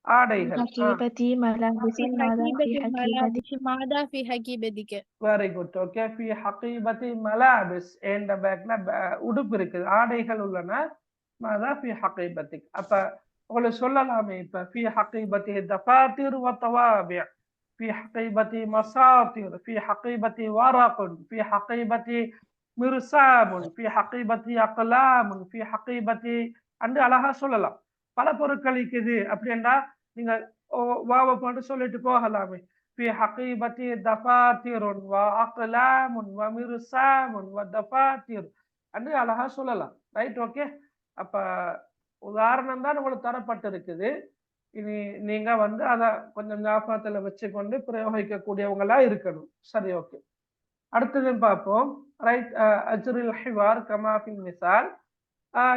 ஆடைகள். حقيبتي ملابس في ماذا في حقيبة حقيبتك الملابس ماذا في حقيبتك வெரி குட். ஓகே. ஃபி ஹகீபத்தி மலாபிஸ் என்ற பேக்ல உடுப்பு இருக்குது, ஆடைகள் உள்ளன. மாதா ஃபி ஹகீபத்திக். அப்ப உங்களுக்கு சொல்லலாமே இப்ப ஃபி ஹகீபத்தி தஃபாத்திர் வ தவாபி ஃபி ஹகீபத்தி மசாத்திர் ஃபி ஹகீபத்தி வரகுன் ஃபி ஹகீபத்தி மிர்சாமுன் ஃபி ஹகீபத்தி அக்லாமுன் ஃபி ஹகீபத்தி அண்டு அழகா சொல்லலாம். பல பொருட்கள் இருக்குது அப்படின்னா நீங்க வாவ போட்டு சொல்லிட்டு போகலாமே. ஃபி ஹகீபத்தி தஃபாத்திருன் வ அக்லாமுன் வ மிர்சாமுன் வ தஃபாத்திர் அண்டு அழகா சொல்லலாம். ரைட். ஓகே. அப்ப உதாரணம் தான் உங்களுக்கு தரப்பட்டிருக்குது. இனி நீங்க அதை கொஞ்சம் ஞாபகத்துல வச்சுக்கொண்டு பிரயோகிக்கக்கூடியவங்களா இருக்கணும். சரி. ஓகே. அடுத்தது பார்ப்போம். ரைட். அஜ்ருல் ஹிவார் கமா ஃபில் மிசால்.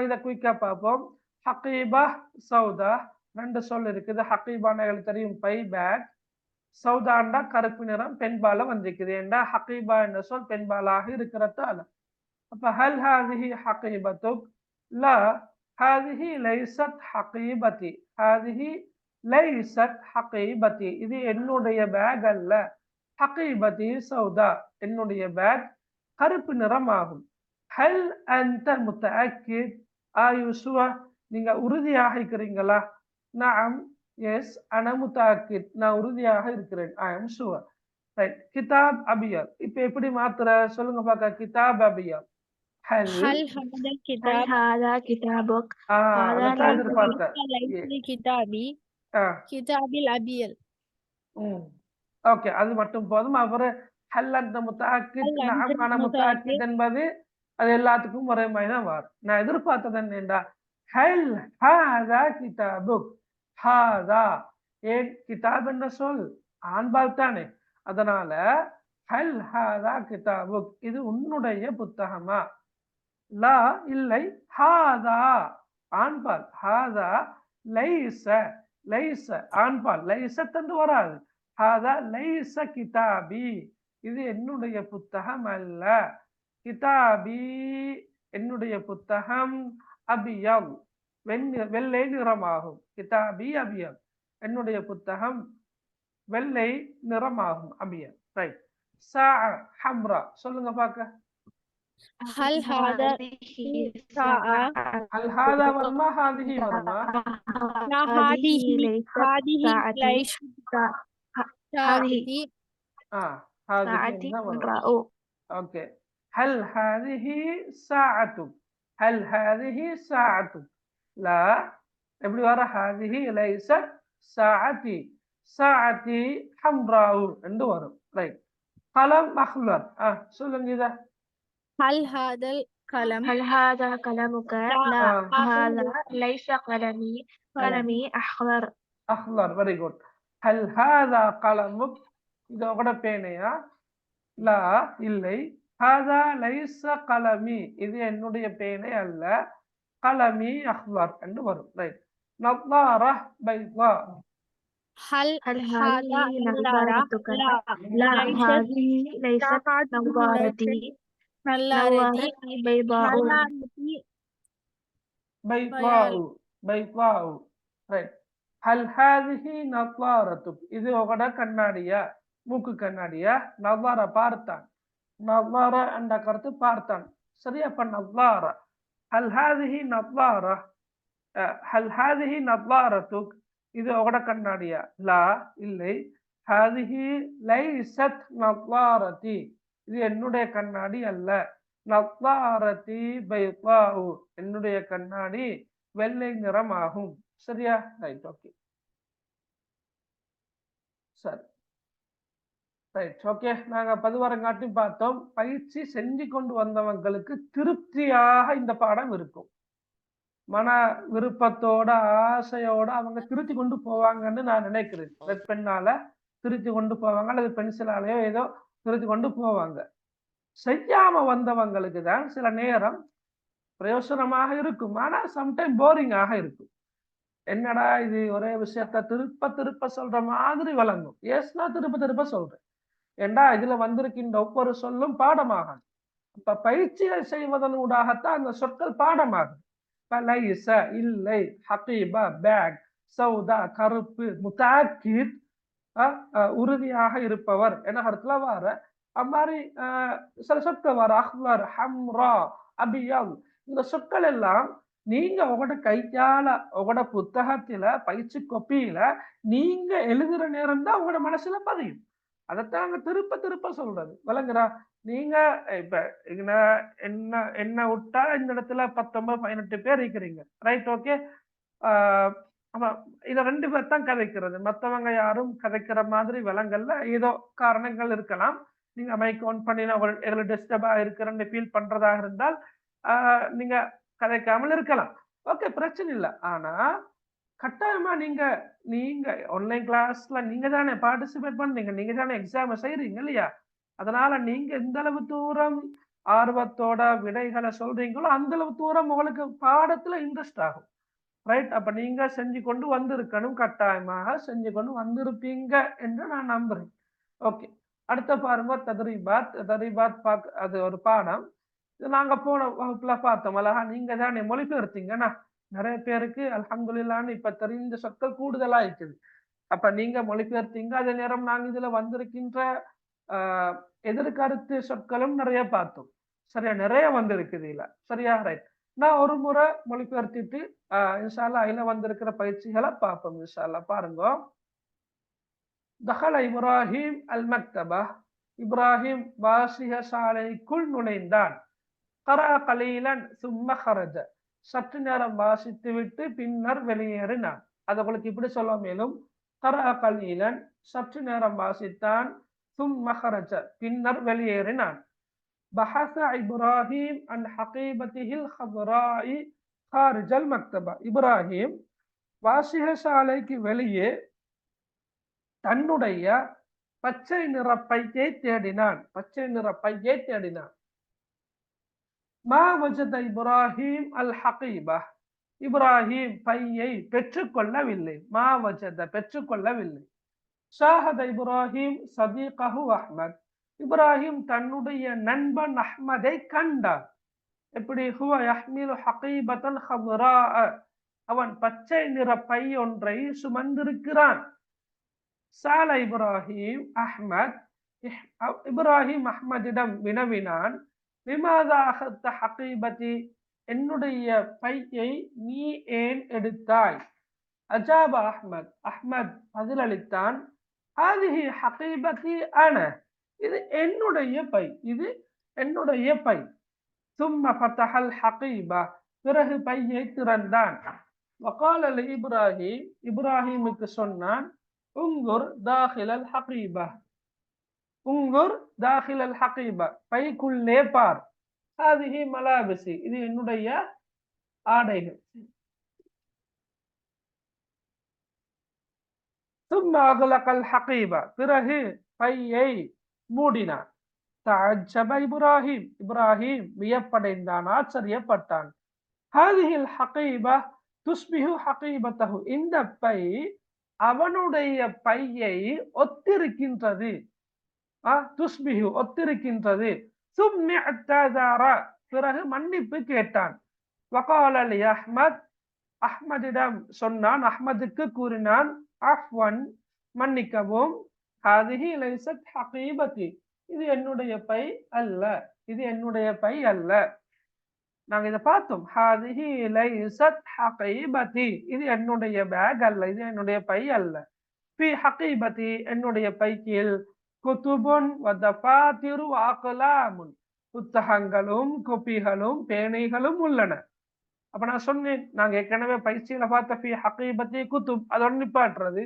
இத குயிக்கா பார்ப்போம். ஹகீபா சௌதா ரெண்டு சொல் இருக்குது. ஹகீபான எங்களுக்கு தெரியும் பை பேக். சௌதாண்டா கருப்பு நிறம் பெண்பால வந்திருக்குது. ஏண்டா ஹகீபா என்ற சொல் பெண்பாலாக இருக்கிறதால. அப்ப ஹல் ஹாதிஹி ஹகீபத்துக் லா ஹாதிஹி லைஸத் ஹகீபதி ஹாதிஹி லைஸத் ஹகீபதி இது என்னுடைய பேக் அல்ல. ஹகீபதி சௌதா என்னுடைய பேக் கருப்பு நிறம் ஆகும். ஹல் அன்த முத்தஅக்கித் ஆயுசுவ நீங்க உறுதியாக இருக்கிறீங்களா? நஅம் எஸ் அன முத்தஅக்கித் நான் உறுதியாக இருக்கிறேன். ஐ அம் ஷுவர். ரைட். கிதாப் அபியர் இப்ப எப்படி மாத்துற சொல்லுங்க பார்க்க. கிதாப் அபியர் ஹல் هل هذا هل الكتاب هذا كتابك هذا அதான் ليس எதிர்பார்த்தேன். ليس كتابي كتاب الأبيض ஓகே. அது மட்டும் போதும். அவரு ஹல் அன்த முத்தஅக்கித் நஅம் அன முத்தஅக்கித் என்பது அது எல்லாத்துக்கும் ஒரே மாதிரி தான் வரும். நான் எதிர்பார்த்தது என்னடா ஹல் ஹாதா கிதாபுக் ஹாதா ஏன் கிதாப் என்ற சொல் ஆண்பால் தானே. அதனால ஹல் ஹாதா கிதாபுக் இது உன்னுடைய புத்தகமா? லா இல்லை. ஹாதா ஆண்பால். ஹாதா லைஸ லைஸ ஆண்பால். லைஸத் என்று வராது. ஹாதா லைஸ கிதாபி இது என்னுடைய புத்தகம் அல்ல. கிதாபி என்னுடைய புத்தகம் அபியம் வெள்ளை நிறமாகும். கிதாபி அபியம் என்னுடைய புத்தகம் வெள்ளை நிறமாகும். அபியம். ரைட். சா ஹம்ரா சொல்லுங்க பார்க்க. هل هذا ساعة ஹல் ஹாதா வருமா ஹாதிஹி வருமா? لا هذه ليست ساعتي هذه ساعتي ஹாதிஹி வரும். حمراء ஓகே. ஹல் ஹாதிஹி சாஅத்து, ஹல் ஹாதிஹி சாஅத்து. லா எப்படி வர? ஹாதிஹி லைஸத் சாஅதி, சாஅதி ஹம்ராவு என்று வரும். ரைட். கலம் அஹ்லர். சொல்லுங்க இத. هل هذا القلم هل هذا قلمك؟ لا هذا ليس قلمي قلمي أحمر அஹ்லர். Very good. ஹல் ஹாதா கலமுக், இது உங்களோட பேனையா? லா இல்லை. ஹாதா லைஸ கலமி, இது என்னுடைய பேனை அல்ல. கலமி அஹ்லர் என்று வரும். ரைட். நظارة بيضاء. هل هل هذا هذه نظارة؟ نظارتك؟ لا لا ليست هذه ليست نظارتي نظارتي نظارتي بيضاء نظارتي بيضاء بيضاء. ரைட். ஹல் ஹாதிஹி நظارتك, இது உங்களோட கண்ணாடியா? மூக்கு கண்ணாடியா? நظارة பார்த்தான். நظارة என்ற கருத்து பார்த்தான். சரியா? அப்ப நظارة. ஹல் ஹாதிஹி நظارة, ஹல் ஹாதிஹி நظارتك, இது உங்களோட கண்ணாடியா? லா இல்லை. ஹாதிஹி லைஸத் நظارتي, இது என்னுடைய கண்ணாடி அல்ல. நظارتي بيضاء, என்னுடைய கண்ணாடி வெள்ளை நிறமாகும். சரியா? ரைட். ஓகே. சரி. ரைட். ஓகே. நாங்க பதிவாரங்காட்டி பார்த்தோம். பயிற்சி செஞ்சு கொண்டு வந்தவங்களுக்கு திருப்தியாக இந்த பாடம் இருக்கும். மன விருப்பத்தோட ஆசையோட அவங்க திருத்தி கொண்டு போவாங்கன்னு நான் நினைக்கிறேன். ரெட் பெண்ணால திருத்தி கொண்டு போவாங்க, அல்லது பென்சிலாலேயோ ஏதோ திருத்தி கொண்டு போவாங்க. செய்யாம வந்தவங்களுக்கு தான் சில நேரம் பிரயோசனமாக இருக்கும், ஆனா சம்டைம் போரிங்காக இருக்கும். என்னடா இது ஒரே விஷயத்த திருப்ப திருப்ப சொல்ற மாதிரி வழங்கும். எஸ், நான் திருப்ப திருப்ப சொல்றேன். ஏண்டா இதுல வந்திருக்கின்ற ஒவ்வொரு சொல்லும் பாடமாகும். இப்ப பயிற்சிகள் செய்வதனூடாகத்தான் அந்த சொற்கள் பாடமாகும். லைஸ இல்லை, ஹகீபா பேக், சௌதா கருப்பு, முத்தாக்கித் உறுதியாக இருப்பவர் என கருத்துல வார அம்மாதிரி சில சொற்கள் வர. அஹ்லர், ஹம்ரா, அபியம், இந்த சொற்கள் எல்லாம் நீங்க உங்களோட கையால உங்களோட புத்தகத்துல பயிற்சி கொப்பியில நீங்க எழுதுற நேரம் தான் உங்களோட மனசுல பதியும். அதைத்தான் அங்க திருப்ப திருப்ப சொல்றது. விளங்குறா? நீங்க இப்ப என்ன விட்டா இந்த இடத்துல 19-18 பேர் இருக்கிறீங்க. ரைட். ஓகே. ஆமா, இத 2 பேர் தான் கதைக்கிறது. மத்தவங்க யாரும் கதைக்கிற மாதிரி விலங்கல்ல. ஏதோ காரணங்கள் இருக்கலாம். நீங்க மைக் ஆன் பண்ணி எங்களுக்கு டிஸ்டர்பா இருக்கிறன்னு ஃபீல் பண்றதாக இருந்தால் நீங்க கதைக்காமல் இருக்கலாம். ஓகே, பிரச்சனை இல்லை. ஆனா கட்டாயமா நீங்க ஆன்லைன் கிளாஸ்ல நீங்க தானே பார்ட்டிசிபேட் பண்றீங்க, நீங்க தானே எக்ஸாம் செய்யறீங்க இல்லையா? அதனால நீங்க எந்த அளவு தூரம் ஆர்வத்தோட விடைகளை சொல்றீங்களோ அந்த அளவு தூரம் உங்களுக்கு பாடத்துல இன்ட்ரெஸ்ட் ஆகும். ரைட். அப்ப நீங்க செஞ்சு கொண்டு வந்திருக்கணும், கட்டாயமாக செஞ்சு கொண்டு வந்திருப்பீங்க என்று நான் நம்புறேன். ஓகே. அடுத்த பாருங்க, தத்ரீபாத் அது ஒரு பாடம். இது நாங்க போன வகுப்புல பார்த்தோம். அழகா நீங்க தானே மொழிபெயர்த்தீங்கன்னா நிறைய பேருக்கு அல்ஹம்துலில்லாஹ்னு இப்ப தெரிந்த சொற்கள் கூடுதலா இருக்குது. அப்ப நீங்க மொழிபெயர்த்தீங்க. அதே நேரம் நாங்க இதுல வந்திருக்கின்ற எதிர்கருத்து சொற்களும் நிறைய பார்த்தோம். சரியா? நிறைய வந்திருக்குது இல்ல. சரியா? ரைட். நான் ஒரு முறை மொழிபெயர்த்திட்டு இன்ஷா அல்லாஹ் அதுல வந்திருக்கிற பயிற்சிகளை பார்ப்போம். இன்ஷா அல்லாஹ் பாருங்க. தஹல இப்ராஹிம் அல் மக்தபா, இப்ராஹிம் வாசிக சாலைக்குள் நுழைந்தான். கரா கலீலன் சும்ம ஹரஜ, சற்று நேரம் வாசித்து விட்டு பின்னர் வெளியேறினான். அது உங்களுக்கு இப்படி சொல்ல மேலும், கரா கலீலன் சற்று நேரம் வாசித்தான், சும்ம ஹரஜ பின்னர் வெளியேறினான். பஹஸ இப்ராஹிம் அன் ஹகீபத்திஹில் ஹதுராஇ ஹாரிஜல் மக்தபா, இப்ராஹிம் வாசிகசாலைக்கு வெளியே தன்னுடைய பச்சை நிற பையை தேடினான். பச்சை நிற பையை தேடினான். மா வஜத இப்ராஹிம் அல் ஹகீபா, இப்ராஹிம் பையை பெற்றுக்கொள்ளவில்லை. மா வஜத பெற்றுக்கொள்ளவில்லை. ஷாஹத இப்ராஹிம் சதீகஹு அஹ்மத், இப்ராஹிம் தன்னுடைய நண்பன் அஹ்மதை கண்டான். எப்படி? ஹுவ யஹ்மிலு ஹகீபத்தன் ஹதுராஅ, அவன் பச்சை நிற பை ஒன்றை சுமந்திருக்கிறான். சால இப்ராஹிம் அஹ்மத், இப்ராஹிம் அஹ்மதிடம் வினவினான், லிமாதா அஹத்த ஹகீபதி, என்னுடைய பையை நீ ஏன் எடுத்தாய்? அஜாப அஹ்மத், அஹ்மத் பதிலளித்தான், ஹாதிஹி ஹகீபதி அன, இது என்னுடைய பை, இது என்னுடைய பை. சும்ம ஃபதஹல் ஹகீபா, பிறகு பையை திறந்தான். வகால இப்ராஹிம், இப்ராஹிமுக்கு சொன்னான், உங்குர் தாஹிலல் ஹகீபா, உங்குர் தாஹிலல் ஹகீபா, பைக்குள்ளே பார். ஹாதிஹி மலாபிசி, இது என்னுடைய ஆடைகள். சும்ம அக்லகல் ஹகீபா, பிறகு பையை மூடினான். தஅஜ்ஜப இப்ராஹிம், இப்ராஹிம் வியப்படைந்தான், ஆச்சரியப்பட்டான். ஹாதிஹில் ஹகீபா துஸ்பிஹு ஹகீபத்தஹு, இந்த பை அவனுடைய பையை ஒத்திருக்கின்றது. துஸ்பிஹு ஒத்திருக்கின்றது. சும்மிஅத்தஸர, பிறகு மன்னிப்பு கேட்டான். வகால லி அஹ்மத், அஹ்மதிடம் சொன்னான், அஹ்மதுக்கு கூறினான், அஃப்வன் மன்னிக்கவும், ஹாதிஹி லைஸத் ஹகீபதி, இது என்னுடைய பை அல்ல, இது என்னுடைய பை அல்ல. நாங்க இதை பார்த்தோம். ஹாதிஹி லைஸத் ஹகீபதி, இது என்னுடைய பேக் அல்ல, இது என்னுடைய பை அல்ல. ஃபி ஹகீபதி, என்னுடைய பைக்கில் குதுபுன் வ தஃபாத்திரு வ அக்லாமுன், புத்தகங்களும் கொப்பிகளும் பேனைகளும் உள்ளன. அப்ப நான் சொன்னேன், நாங்க ஏற்கனவே பயிற்சியில பார்த்த ஃபி ஹகீபதி குதுப், அதோட நிப்பாட்டுறது.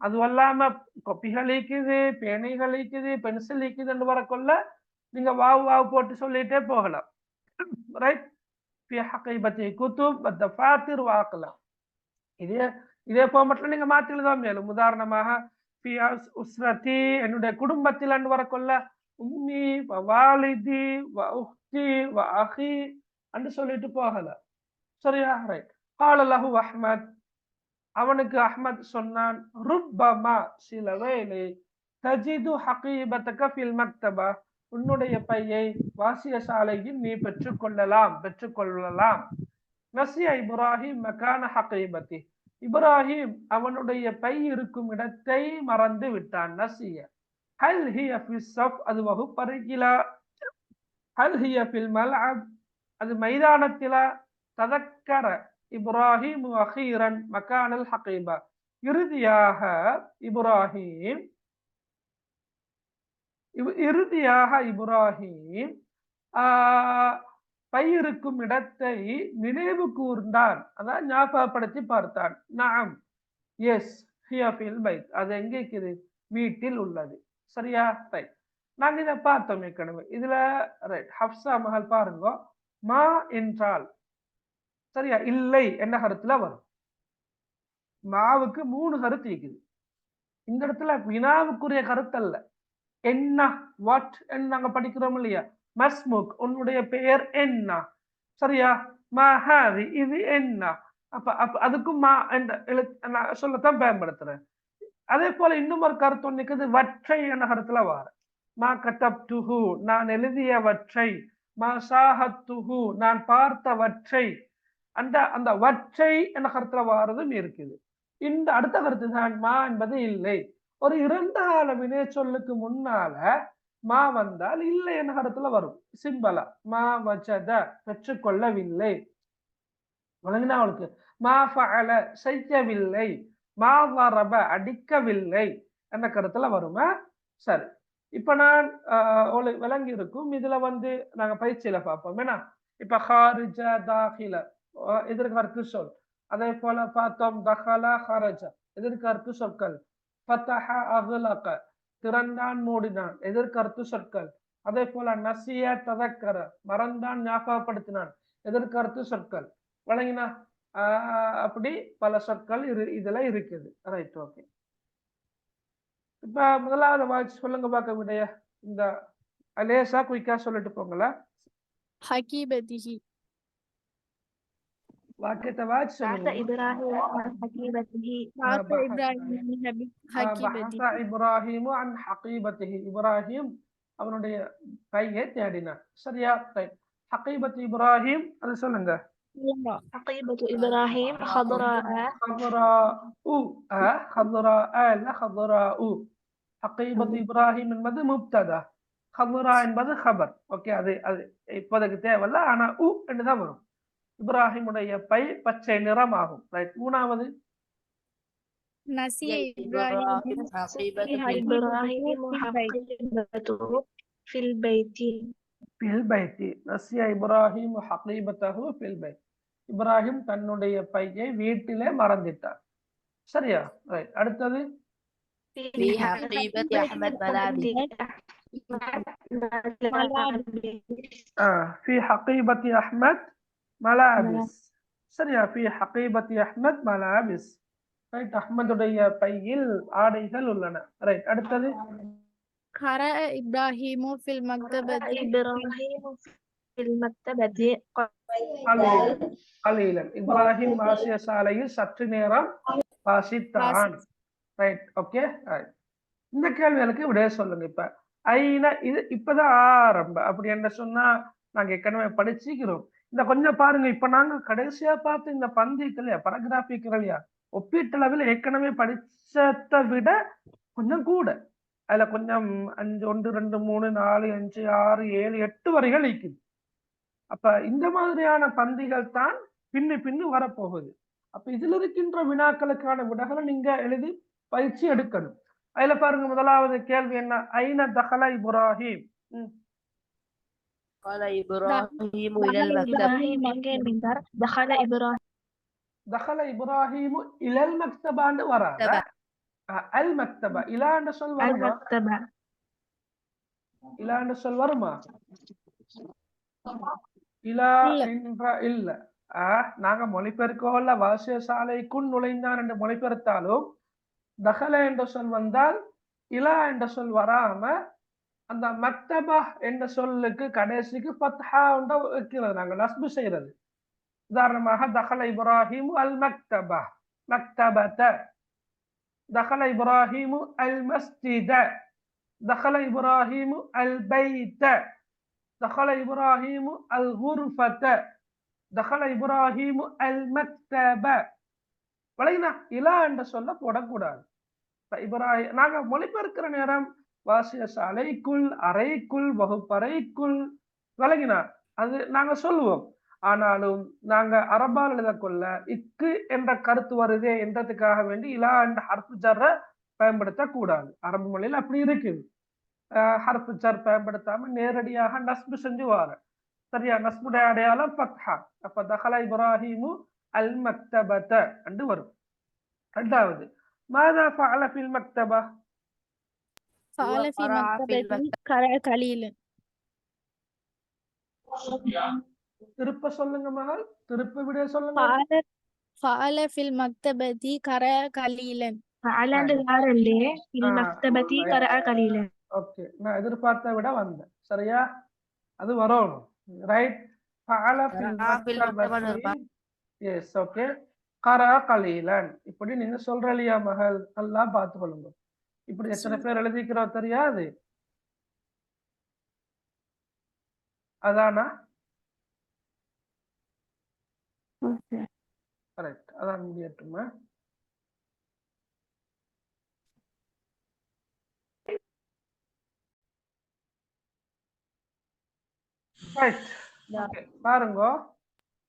அது அல்லாம கொப்பிகள் இருக்குது, பேனைகள் இருக்குது, பென்சில் இருக்குதுன்னு வரக்குள்ள நீங்க வாவ் வாவ் போட்டு சொல்லிட்டே போகலாம். ரைட்? ஃபி ஹகீபதி குதுப் வ தஃபாத்திரு வ அக்லாம், இதே ஃபார்மட்ல நீங்க மாத்தி எழுதலாம். மேலும் உதாரணமாக ஃபி உஸ்ரதி, என்னுடைய குடும்பத்தில் அன்று வரக்குள்ள உம்மி வ வாலிதி வ உக்தி வ அஹி என்று சொல்லிட்டு போகலாம். சரியா? ரைட். கால லஹு அஹ்மத், அவனுக்கு அஹ்மத் சொன்னான், ருப்பமா, சில வேளை, தஜிது ஹகீபதக ஃபில் மக்தபா, உன்னுடைய பையை வாசியசாலையில் நீ பெற்றுக்கொள்ளலாம். நசிய இப்ராஹிம் மகான ஹகீபதி, இப்ராஹிம் அவனுடைய பை இருக்கும் இடத்தை மறந்து விட்டான். நசிய. ஹல் ஹிய ஃபிஸ் ஸஃப், அது வகுப்பறையிலா? ஹல் ஹிய ஃபில் மல்அப், அது மைதானத்திலா? ததக்கர இப்ராஹிம் அஹீரன் மகானல் ஹகீபா, இறுதியாக இப்ராஹிம் பை இருக்கும் இடத்தை நினைவு கூர்ந்தான், அதான் ஞாபகப்படுத்தி பார்த்தான். நஅம், எஸ், ஹிய ஃபில் பைத், அது எங்க இருக்குது? வீட்டில் உள்ளது. சரியா? ரைட். நாங்க இதை பார்த்தோம் ஏற்கனவே. இதுல ரைட், ஹப்சா மகள் பாருங்க, மா என்றால் சரியா இல்லை என்ன கருத்துல வரும்? மாவுக்கு 3 கருத்து இருக்குது. இந்த இடத்துல வினாவுக்குரிய கருத்து அல்ல. என்ன, வாட் என்று நாங்க படிக்கிறோம் இல்லையா? மஸ்முக், உன்னுடைய பெயர் என்ன? சரியா? மஹாதி, இது என்ன? அப்ப அதுக்கும் மா என்ற சொல்லத்தான் பயன்படுத்துறேன். அதே போல இன்னும் ஒரு கருத்து ஒன்று இருக்குது, வற்றை என்ற கருத்துல வார. மா கதப்துஹு, நான் எழுதியவற்றை. மா ஷாஹத்துஹு, நான் பார்த்தவற்றை. அந்த வற்றை என்ற கருத்துல வாரதும் இருக்குது. இந்த அடுத்த கருத்து தான் மா என்பது இல்லை. ஒரு 2 கால வினை சொல்லுக்கு முன்னால மா வந்தால் இல்லை என்ற கருத்துல வரும். சிம்பலா, மா வஜத, பெற்றுக்கொள்ளவில்லை. அவளுக்கு மா ஃபஅல, செய்யவில்லை. மா ضرب, அடிக்கவில்லை என்ற கருத்துல வருமா? சரி. இப்ப நான் விளங்கி இருக்கும். இதுல நாங்க பயிற்சியில பார்ப்போம். ஏன்னா இப்ப ஹாரிஜ, தாஹில எதிர்கருத்து சொல். அதே போல பார்த்தோம் தஹல, ஹரஜ எதிர்கருத்து சொற்கள். ஃபதஹ, அக்லக திறந்தான், மூடினான் எதிர்கருத்து சொற்கள். அதே போல நசிய, ததக்கர மறந்தான், ஞாபகப்படுத்தினான் எதிர்கருத்து சொற்கள். வழங்கினா அப்படி பல சொற்கள் இதுல இருக்குது. Right, okay. இப்ப முதலாவது வாட்சி சொல்லுங்க பார்க்க விடைய. இந்த லேசா குயிக்கா சொல்லிட்டு போங்களா. ஹகீபதிஹி, வாக்கியத்தை வாட்சி சொல்லுங்க. இப்ராஹிம் அன் ஹகீபதிஹி, இப்ராஹிம் அவனுடைய பையை தேடினான். சரியா? ஹகீபத் இப்ராஹிம், அது சொல்லுங்க. حقيبة إبراهيم خضراء. حقيبة إبراهيم என்பது முப்ததா, ஹதுரா என்பது ஹபர். ஓகே, அது இப்போதைக்கு தேவையில்ல. ஆனா என்றுதான் வரும். இப்ராஹிமுடைய பை பச்சை நிறமாகும். ரைட். 3வது نسي إبراهيم إبراهيم حقيبته نسي إبراهيم حقيبته في البيت ஃபில் பைத்தி நஸ்ய இப்ராஹிம் ஹகீபத்தஹு ஃபில் பைத். இப்ராஹிம் தன்னுடைய பையை வீட்டிலே மறந்துட்டார். சரியா? ரைட். அடுத்தது في حقيبة أحمد ملابس في حقيبة أحمد ملابس. சரியா? في حقيبة أحمد ملابس. ரைட். அஹ்மதுடைய பையில் ஆடைகள் உள்ளன. ரைட். அடுத்தது قرأ إبراهيم في المكتبة إبراهيم في المكتبة கலீலன். இப்ராஹிம் வாசிய சாலையில் சற்று நேரம் வாசித்தான். ரைட். ஓகே. இந்த கேள்விகளுக்கு விடைய சொல்லுங்க. இப்ப ஐன இது இப்பதான் ஆரம்ப அப்படி என்ன சொன்னா நாங்க ஏற்கனவே படிச்சுக்கிறோம். இந்த கொஞ்சம் பாருங்க, இப்ப நாங்க கடைசியா பார்த்து இந்த பந்திக்கு இல்லையா பரகிராபிக் இல்லையா ஒப்பீட்டளவில் ஏற்கனவே படிச்சதை விட கொஞ்சம் கூட. அதுல கொஞ்சம் 5 1 2 3 4 5 6 7 8 வரைகள் இருக்குது. அப்ப இந்த மாதிரியான பந்திகள் தான் பின்னு வரப்போகுது. அப்ப இதுல இருக்கின்ற வினாக்களுக்கான விடைகளை நீங்க எழுதி பயிற்சி எடுக்கணும். அதுல பாருங்க, முதலாவது கேள்வி என்ன? ஐன தஹல இப்ராஹிம். قال إبراهيم إلى المكتبة دخل إبراهيم தஹல இப்ராஹிம் இலல் மக்தபான்னு வராத அல் மக்தபா இலான்னு சொல் வருமா? المكتبة இலான்னு சொல் வருமா? இலா என்ற இல்ல. நாங்க மொழிபெயர்க்கோல்ல வாசிய சாலைக்குள் நுழைந்தான் என்று மொழிபெயர்த்தாலும் தஹல என்ற சொல் வந்தால் இலா என்ற சொல் வராம அந்த மக்தபா என்ற சொல்லுக்கு கடைசிக்கு ஃபத்ஹா வைக்கிறது, நாங்க நஸ்பு செய்யறது. உதாரணமாக தஹல இப்ராஹிம் அல் மக்தபா மக்தபத, தஹல இப்ராஹிம் அல் மஸ்ஜித, தஹல இப்ராஹிம் அல் பைத, தஹல இப்ராஹிம் அல் குர்ஃபத, தஹல இப்ராஹிம் அல் மக்தப. வளைனா இலா என்ற சொல்ல போடக்கூடாது. இப்ராஹிம் நாங்க மொழிபெயர்க்கிற நேரம் வாசிய சாலைக்குள், அறைக்குள், வகுப்பறைக்குள், விளங்கினா அது நாங்க சொல்லுவோம். ஆனாலும் நாங்க அரபால் எழுதக்கொள்ள இக்கு என்ற கருத்து வருதே என்றதுக்காக வேண்டி இலா என்ற ஹர்ஃபு ஜர்ர பயன்படுத்தக்கூடாது. அரபு மொழியில் அப்படி இருக்குது. ஹர்ஃபு ஜர் பயன்படுத்தாம நேரடியாக நஸ்பு செஞ்சு வார. சரியா? நஸ்புடைய அடையாளம் ஃபத்ஹா. அப்ப தஹல இப்ராஹிமு அல் மக்தபத என்று வரும். இரண்டாவது ماذا فعل في المكتبة؟ فعل في وقرأ في مكتبة قرأ قليلا திருப்ப சொல்லுங்க மகள், திருப்ப விட சொல்லுங்க. فعل في المكتبة قرأ قليلا فعل اللي في المكتبة قرأ قليلا. ஓகே, நான் எதிர்பார்த்த விட வந்தேன். சரியா? அது வரணும். ரைட். فعل في المكتبة. எஸ். ஓகே. قرأ قليلا இப்படி நீங்க சொல்றலையா மகள்? நல்லா பார்த்து கொள்ளுங்க. இப்படி எத்தனை பேர் எழுதிக்கிறோம் தெரியாது. அதானா? கரெக்ட். அதான் முடியட்டுமா? ரைட். ஓகே, பாருங்க.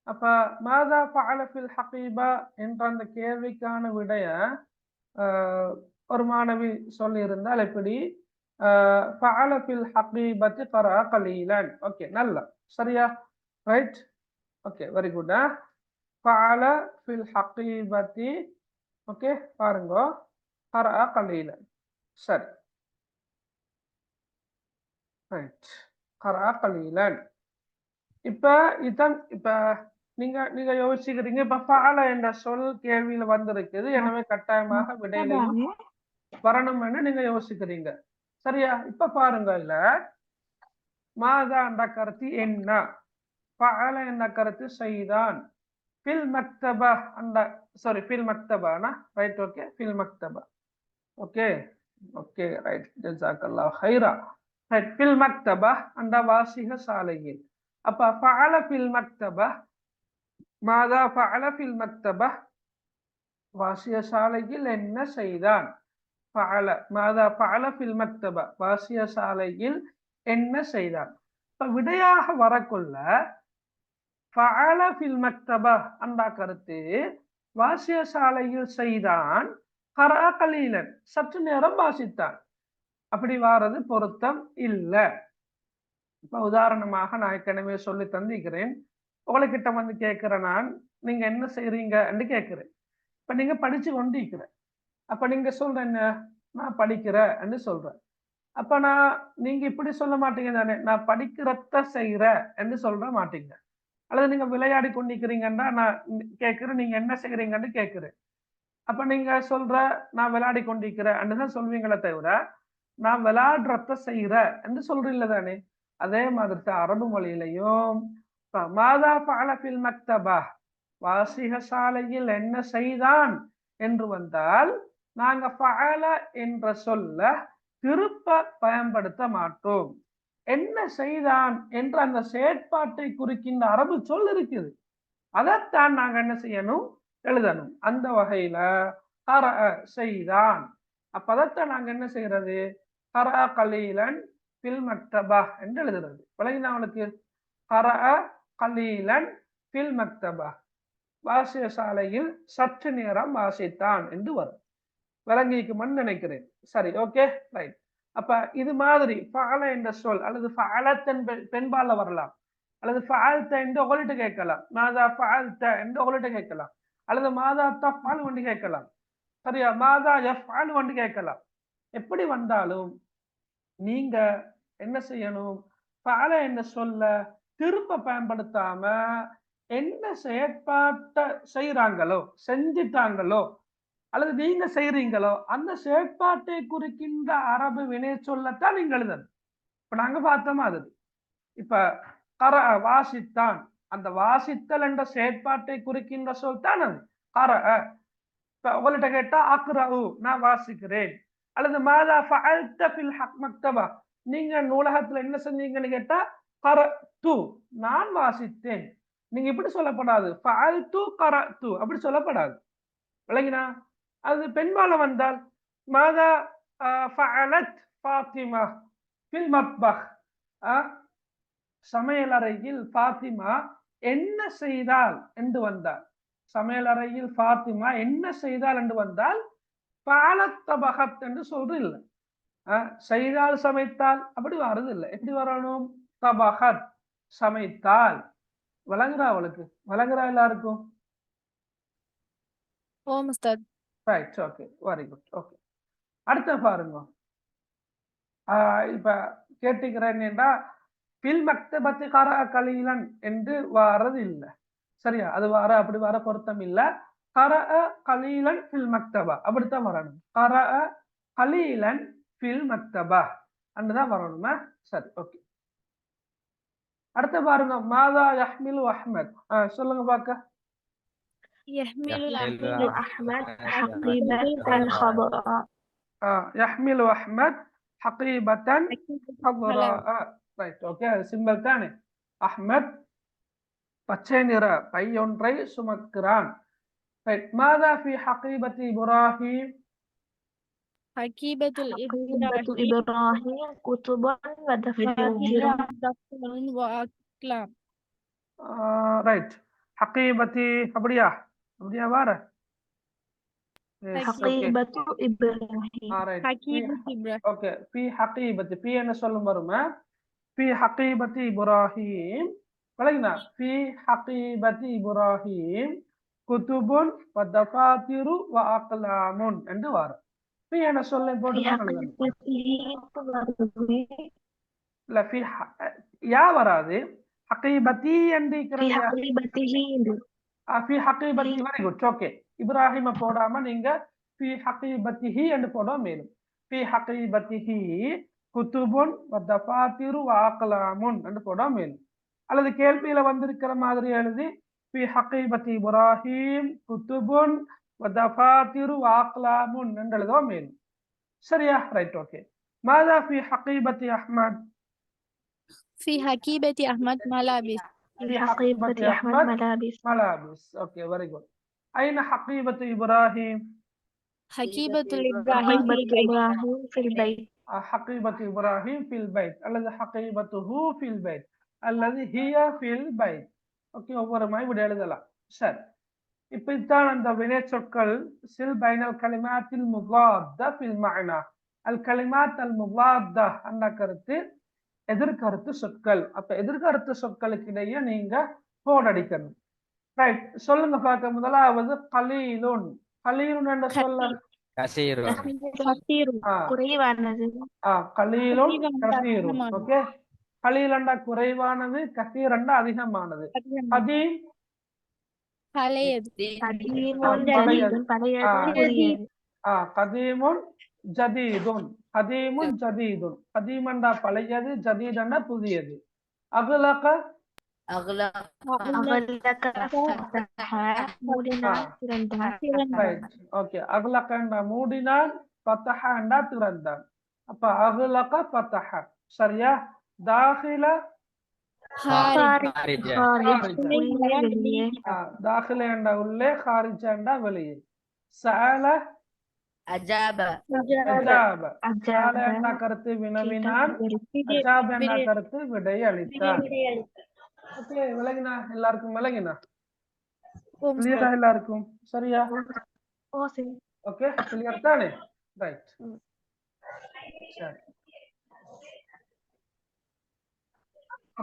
அப்ப மாதா ஃபஅல ஃபில் ஹகீபா என்ற அந்த கேள்விக்கான விடைய ஒரு மாணவி சொல்லி இருந்தால் எப்படி? ஃபஅல ஃபில் ஹகீபத்தி கரா கலீலன். ஓகே, நல்லா சரியா? ரைட். Okay, very good. ஃபஅல ஃபில் ஹகீபத்தி. ஓகே, பாருங்க, கரா கலீலன். சரி. ரைட். கரா கலீலன். இப்ப இதான் இப்ப நீங்க யோசிக்கிறீங்க, இப்ப ஃபஅல என்ற சொல் கேள்வியில வந்திருக்குது, எனவே கட்டாயமாக விடையிலையும் வரணும் என்று நீங்க யோசிக்கிறீங்க. சரியா? இப்ப பாருங்க, இல்ல மாதா என்ற கருத்து என்ன, ஃபஅல என்ற கருத்து செய்தான், ஃபில் மக்தபா அந்த சாரி ஃபில் மக்தபானா. ரைட். ஓகே, ஃபில் மக்தபா. Okay okay right. ஜஸாக்கல்லாஹு ஹைரா. ரைட். ஃபில் மக்தபா அந்த வாசிக சாலையில். அப்ப ஃபஅல ஃபில் மக்தபா, மாதா ஃபஅல ஃபில் மக்தபா வாசிய சாலையில் என்ன செய்தான்? ஃபஅல மாதா ஃபஅல ஃபில் மக்தபா வாசிய சாலையில் என்ன செய்தான்? இப்ப விடையாக வரக்குள்ள ஃபஅல ஃபில் மக்தபா அந்த கருத்து வாசிய சாலையில் செய்தான் கரா கலீலன் சற்று நேரம் வாசித்தான். அப்படி வாரது பொருத்தம் இல்ல. இப்ப உதாரணமாக நான் ஏற்கனவே சொல்லி தந்திக்கிறேன். உங்ககிட்ட வந்து கேட்கிறேன், நான் நீங்க என்ன செய்றீங்க என்று கேட்கிறேன். இப்ப நீங்க படிச்சு கொண்டிருக்கிற, அப்ப நீங்க சொல்ற என்ன, நான் படிக்கிறேன் என்று சொல்றேன். அப்ப நீங்க இப்படி சொல்ல மாட்டீங்க தானே, நான் படிக்கிறத செய்யற என்று சொல்ற மாட்டீங்க. அல்லது நீங்க விளையாடி கொண்டிருக்கிறீங்கன்னா நான் கேட்கிறேன், நீங்க என்ன செய்யறீங்கன்னு கேட்கிறேன். அப்ப நீங்க சொல்ற நான் விளையாடி கொண்டிருக்கிறேன் தான் சொல்வீங்களே தவிர நான் விளையாடுறத செய்யற என்று சொல்றீங்கள தானே. அதே மாதிரி தான் அரபு மொழியிலையும் மாதா ஃபஅல ஃபில் மக்தபா, வாசிக சாலையில் என்ன செய்தான் என்று வந்தால் நாங்க ஃபஅல என்ற சொல்ல திருப்ப பயன்படுத்த மாட்டோம். என்ன செய்தான் என்ற அந்த செயற்பாட்டை குறிக்கின்ற அரபு சொல் இருக்குது, அதைத்தான் நாங்க என்ன செய்யணும், எழுதணும். அந்த வகையில கரஅ செய்தான், அப்ப அதைத்தான் நாங்க என்ன செய்யறது, கரஅ கலீலன் ஃபில் மக்தபா என்று எழுதுறது. விளங்கினா அவளுக்கு? கரஅ கலீலன் ஃபில் மக்தபா, வாசிய சாலையில் சற்று நேரம் வாசித்தான் என்று வரும். விளங்கிக்குமென்னு நினைக்கிறேன். சரி, ஓகே, ரைட். அப்ப இது மாதிரி ஃபஅல என்ற சொல் அல்லது ஃபஅலத்தன் பெண்பால வரலாம், அல்லது ஃபஅல்த என்று உங்கள்கிட்ட கேட்கலாம், மாதா ஃபஅல்த என்று உங்கள்கிட்ட கேட்கலாம், அல்லது மாதா தஃஅல் என்று கேட்கலாம். சரியா, மாதா யஃஅல் என்று கேட்கலாம். எப்படி வந்தாலும் நீங்க என்ன செய்யணும், ஃபஅல என்ற சொல்ல திரும்ப பயன்படுத்தாம என்ன செயற்பாட்டை செய்யறாங்களோ, செஞ்சிட்டாங்களோ, அல்லது நீங்க செய்யறீங்களோ அந்த செயற்பாட்டை குறிக்கின்ற அரபு வினை சொல்லத்தான் நீங்க எழுதணும். இப்ப நாங்க பார்த்த மாதிரி இப்ப கரஅ வாசித்தான், அந்த வாசித்தல் என்ற செயற்பாட்டை குறிக்கின்ற சொல் தான் அது கரஅ. இப்ப உங்கள்கிட்ட கேட்டா அக்ரஉ, நான் வாசிக்கிறேன். அல்லது மாதா ஃபஅல்த ஃபில் மக்தபா, நீங்க நூலகத்துல என்ன செஞ்சீங்கன்னு கேட்டா கரஅது, நான் வாசித்தேன். நீங்க இப்படி சொல்லப்படாது, ஃபஅல்து கரஅது அப்படி சொல்லப்படாது. விளங்கினா? அது பெண்பால வந்தால் மாதா ஃபஅலத் ஃபாத்திமா ஃபில் மத்பஹ், சமையலறையில் ஃபாத்திமா என்ன செய்தால் என்று வந்தால், சமையலறையில் ஃபாத்திமா என்ன செய்தால் என்று வந்தால் ஃபஅலத் தபஹத் என்று சொல்றது இல்லை. செய்தால் சமைத்தால் அப்படி வர்றது இல்லை. எப்படி வரணும், தபஹத் சமைத்தால். விளங்குறா அவளுக்கு? விளங்குறா எல்லாருக்கும்? ஓம் உஸ்தாத். Right, okay, very good. Okay, அடுத்த பாருங்க. இப்ப கேட்டுக்கிறேன்னா ஃபில் மக்தபத்தி கரஅ கலீலன் என்று வாரது இல்லை. சரியா, அது அப்படி வர பொருத்தம் இல்ல. கரஅ கலீலன் ஃபில் மக்தபா அப்படித்தான் வரணும். கரஅ கலீலன் ஃபில் மக்தபா அன்னுதான் வரணுமா? சரி, ஓகே. அடுத்த பாருங்க, மாதா யஹ்மிலு அஹ்மத். சொல்லுங்க பாக்க. يحمل يحمل أحمد حقيبة خضراء. يحمل أحمد حقيبة خضراء. ரைட், ஓகே, அது சிம்பிள் தானே. அஹ்மத் பச்சை நிற பையொன்றை சுமக்கிறான். ரைட், மாதா ஃபி ஹகீபத்தி இப்ராஹிம். حقيبة حقيبة إبراهيم كتب ودفاتر دفتر وأقلام. ரைட், ஹகீபத்தி அப்படியா அப்படியா வார. حقيبة إبراهيم. حقيبة إبراهيم. ஓகே, ஃபி ஹகீபத்தி, ஃபி என்ன சொல்லும் வருமா, ஃபி ஹகீபத்தி இப்ராஹிம். விளங்கினா? ஃபி ஹகீபத்தி இப்ராஹிம் குதுபுன் வ தஃபாத்திரு வ அக்லாமுன் என்று வரும். ஃபி என்ன சொல்ல போட்டு இல்ல, ஃபி யா வராது, ஹகீபத்தி என்று في حقيبته. ஃபி ஹகீபத்தி. Very good, okay. இப்ராஹிம போடாம நீங்க ஃபி ஹகீபத்திஹி என்று போட மேலும். ஃபி ஹகீபத்திஹி குதுபுன் வ தஃபாத்திரு வ அக்லாமுன் என்று போட மேலும். அல்லது கேள்வியில வந்திருக்கிற மாதிரி எழுதி ஃபி ஹகீபத்தி இப்ராஹிம் குதுபுன் வ தஃபாத்திரு வ அக்லாமுன் என்று எழுத மேலும். சரியா? Right, okay. மாதா ஃபி ஹகீபத்தி அஹ்மத். في حقيبة أحمد ملابس. في حقيبة أحمد ملابس. ملابس. اوكي، very good. أين حقيبة إبراهيم؟ حقيبة الإبراهيم في حقيبة البيت. إبراهيم في البيت. حقيبة إبراهيم في البيت. الذي حقيبته في البيت الذي هي في البيت. اوكي، ஒவ்வொரு மாதிரி இப்படி எழுதலாம். சரி, இப்படித்தான் அந்த வினை சொற்கள் சில் பைனல் கலிமாத்தில் முதாத்த ஃபில் மஅனா. அல் கலிமாத் அல் முதாத்த என்ற கருத்து எதிர்கருத்து சொற்கள். அப்ப எதிர்கருத்து சொற்களுக்கு இடையே நீங்க கோட் அடிக்கணும். ரைட், சொல்லுங்க பார்க்க. முதலாவது கலீலுன். கலீலுன் என்ற சொல்ல كثير கசீரு ஆ குறைவானது. கலீலுன் கலீலுன் கசீருன். அதிகமானது. ஓகே, கலீலண்டா குறைவானது, கசீரண்டா அதிகமானது. கதீம் பழையது. கதீமுன் பழையது. ஜதீதுன் பழையது புதியது. கதீமுன் ஜதீதுன். கதீமுன் ஜதீதுன். கதீமண்டா பழையது, ஜதீதண்டா புதியது. அகுலக أغلق அகலக ஃபதஹ மூடினான் திறந்தான். Right, okay. அகுலகண்டா மூடினான், ஃபதஹண்டா திறந்தான். அப்ப அகுலக ஃபதஹ. சரியா? தாஹில ஹாரிஜ். خارج ஹாரிஜ் உள்ளே வெளியே. தாஹிலேண்டா உள்ளே, ஹாரிஜண்டா வெளியே. சஅல أجاب அஜாப. அஜாப சாலேண்டா கருத்து வினவினான், அஜாப் என்ற கருத்து விடை அளித்தான். ஓகே, விளங்கினா? எல்லாருக்கும் விளங்கினா? கிளியரா எல்லாருக்கும்? சரியா? ஓ சரி. ஓகே, கிளியர் தானே? ரைட், சரி.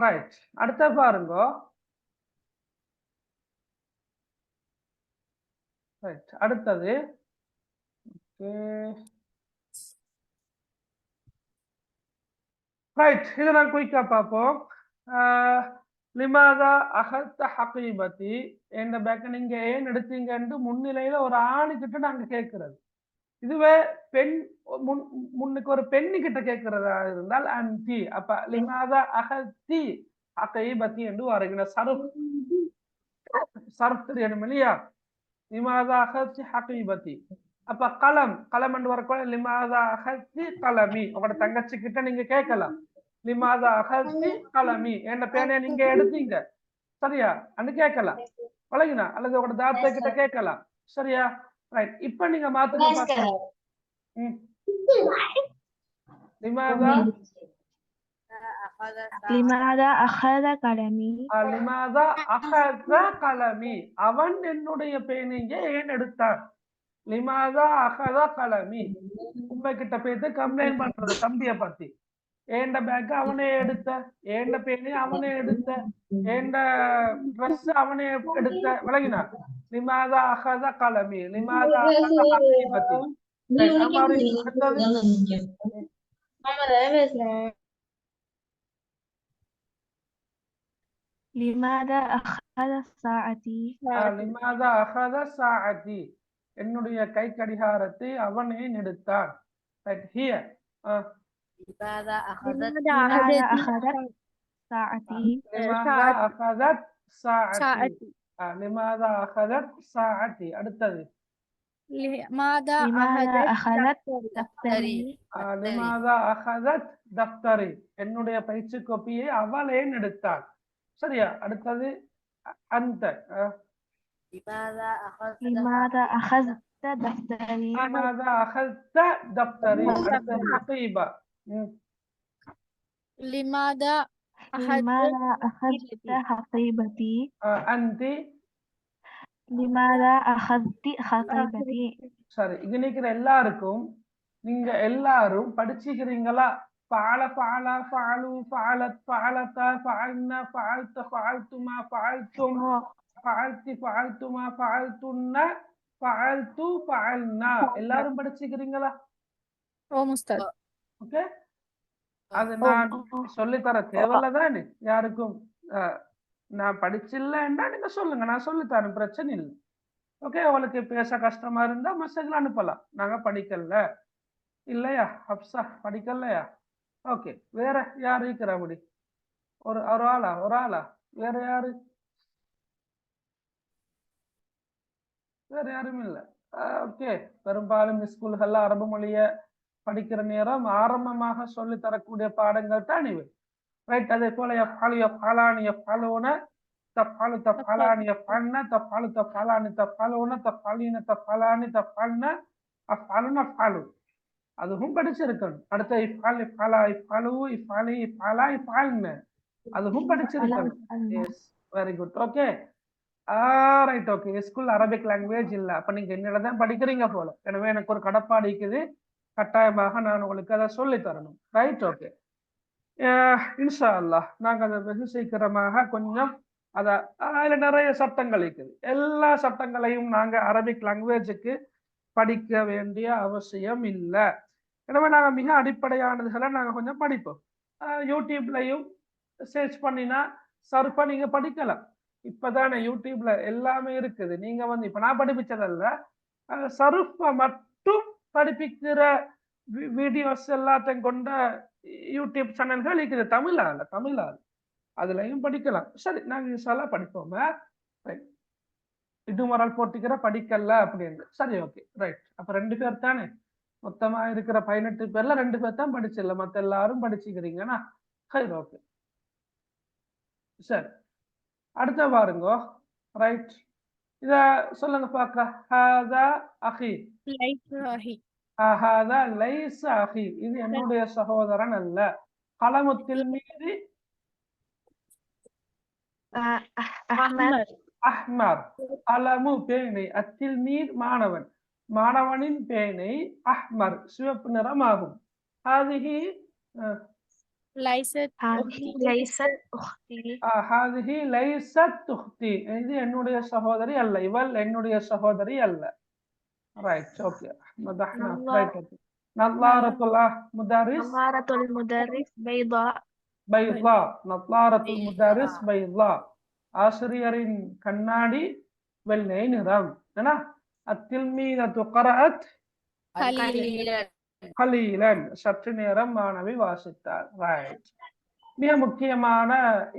ரைட், அடுத்த பாருங்க. ரைட், அடுத்தது. ஓகே, ரைட், இதை நான் குயிக்கா பார்ப்போம். லிமாதா அகல்த ஹகீபதி என்ற பேக்க நீங்க ஏன் எடுத்தீங்கன்னு முன்னிலையில ஒரு ஆணு கிட்ட நாங்க கேட்கறது. இதுவே பெண் முன்னுக்கு ஒரு பெண்ணு கிட்ட கேட்கிறதா இருந்தால் அன்தி. அப்ப லிமாதா அகல்தி ஹகீபதி என்று வருகிற சர்ஃப் தெரியணும் இல்லையா? லிமாதா அகல்தி ஹகீபதி. அப்ப கலம் என்று வரக்கூட லிமாதா அகல்தி கலமி. உங்களோட தங்கச்சி கிட்ட நீங்க கேட்கலாம், லிமாதா அகல்தி கலமி என்ற பேனையை நீங்க எடுத்தீங்க சரியா அன்னு கேட்கலாம். வழங்கினா? அல்லது உங்களோட தாத்தா கிட்ட கேட்கலாம். சரியா? ரைட், இப்ப நீங்க மாத்துங்க பார்க்கலாம். லிமாதா லிமாதா அகத கலமி. லிமாதா அகத கலமி. அவன் என்னுடைய பேனையை ஏன் எடுத்தான்? லிமாதா அகத கலமி. உங்க கிட்ட போயிட்டு கம்ப்ளைண்ட் பண்றது தம்பிய பத்தி. ஏண்ட பேக் அவனே எடுத்த, ஏண்ட பேனி அவனே எடுத்த, ஏண்ட ட்ரெஸ் அவனே எடுத்த. விளங்கினா? லிமாதா அகத கலமி, லிமாதா அகத ஹகீபதி. லிமாதா அகத சாஅதி. லிமாதா அகத சாஅதி. என்னுடைய கை கடிகாரத்தை அவனே எடுத்தான். ரைட், ஹியர் لماذا أخذت லிமாதா அகதத் சாஅதி. லிமாதா அகதத் சாஅதி. லிமாதா அகதத் சாஅதி. அடுத்தது லிமாதா லிமாதா அகதத் தஃப்தரி. லிமாதா அகதத் தஃப்தரி. என்னுடைய பயிற்சி கோப்பியை அவளே எடுத்தாள். சரியா? அடுத்தது அந்த لماذا أخذت லிமாதா அகஸ்த தஃப்தரி. லிமாதா அகல்த தஃப்தரி. அடுத்தது ஹகீபா. லிமாதா லிமாதா அகஸ்த ஹகீபதி. அந்தி. லிமாதா அகஸ்தி ஹகீபதி. சரி, இது நிக்கிற எல்லாருக்கும் நீங்க எல்லாரும் படிச்சுக்கிறீங்களா? فعل فعل فعلوا فعلت فعلتا فعلنا فعلت فعلتما فعلتم فعلت فعلتما فعلتن فعلت فعلنا. எல்லாரும் படிச்சுக்கிறீங்களா? ஓ முஸ்தாத். ஓகே, அது நான் சொல்லித்தர தேவையில்லதானே யாருக்கும்? நான் படிச்சில்லைன்னா நீங்க சொல்லுங்க, நான் சொல்லித்தரேன், பிரச்சனை இல்லை. ஓகே, உங்களுக்கு பேச கஷ்டமா இருந்தா மெசேஜ்ல அனுப்பலாம். நாங்க படிக்கல இல்லையா? ஹப்சா படிக்கலையா? ஓகே, வேற யாரு இருக்கிற அப்படி? ஒரு ஆளா? வேற யாரு? வேற யாரும் இல்ல. ஓகே, பெரும்பாலும் ஸ்கூல்கள்ல அரபு மொழிய படிக்கிற நேரம் ஆரம்பமாக சொல்லி தரக்கூடிய பாடங்கள் தான் இவை. ரைட், அதே போல யஃபாலு யஃபாலானி யஃபாலூன, தஃபாலு தஃபாலானி யஃபால்ன, தஃபாலு தஃபாலானி தஃபாலூன, தஃபாலீன தஃபாலானி தஃபால்ன, அஃபாலுன அஃபாலு. அதுவும் படிச்சிருக்கணும். அடுத்த இஃபால் இஃபாலா இஃபாலு இஃபாலி இஃபாலா இஃபால்ன, அதுவும் படிச்சிருக்கணும். Yes, very good. Okay, right, okay. School Arabic language இல்ல, அப்ப நீங்க என்னிடம் தான் படிக்கிறீங்க போல. எனவே எனக்கு ஒரு கடப்பாடு இருக்குது, கட்டாயமாக நான் உங்களுக்கு அதை சொல்லி தரணும். Right, okay. இன்ஷா அல்லாஹ் நாங்க அதை வெகு சீக்கிரமாக கொஞ்சம் அத அதுல நிறைய சட்டங்கள் இருக்குது. எல்லா சட்டங்களையும் நாங்க அரபிக் லாங்குவேஜுக்கு படிக்க வேண்டிய அவசியம் இல்லை. எனவே நாங்க மிக அடிப்படையானதுகளை நாங்க கொஞ்சம் படிப்போம். யூடியூப்லயும் சர்ச் பண்ணினா சர்ஃபா நீங்க படிக்கலாம். இப்பதானே யூடியூப்ல எல்லாமே இருக்குது. நீங்க வந்து இப்ப நான் படிப்பிச்சதல்ல, சர்ஃபை மட்டும் படிப்பிக்கிற வீடியோஸ் எல்லாத்தையும் கொண்ட யூடியூப் சேனல்கள் இருக்குது. தமிழால அதுலயும் படிக்கலாம். சரி, நாங்க இன்ஷால்லா படிப்போம். இதுமரால் போட்டிக்கிற படிக்கல அப்படின்னு. சரி, ஓகே, ரைட். அப்ப 2 பேர் தானே மொத்தமா இருக்கிற 18 பேர்ல 2 பேர் தான் படிச்சிடல, மத்த எல்லாரும் படிச்சுக்கிறீங்கன்னா சரி, ஓகே. சரி, அடுத்த பாருங்க. ரைட், இத சொல்லுங்க பாக்க. ஹாதா அஹி. லைஸ அஹி. ஹாதா லைஸ அஹி, இது என்னுடைய சகோதரன் அல்ல. கலமுத்தில் மீது அஹ்மத். அஹ்மர். கலமு பேனை, அத்தில் மீர் மாணவன், மாணவனின் பேனை அஹ்மர் சிவப்பு நிறம் ஆகும். ஹாதிஹி லைஸத் هذه ليست أختي. ஹாதிஹி லைஸத் துஹ்தி, இது என்னுடைய சகோதரி அல்ல, இவள் என்னுடைய சகோதரி அல்ல. Right, okay. மதஹ்னா. Right, okay. நல்லாரத்துல் முதாரிஸ் نظارة المدرس بيضاء. பைதா. நல்லாரத்துல் முதாரிஸ் பைதா, ஆசிரியரின் கண்ணாடி வெள்ளை நிறம். என்ன? அத்தில்மீனத்து கரஅத் கலீலன். கலீலன், சற்று நேரம் மாணவி வாசித்தார். ரைட். மிக முக்கியமான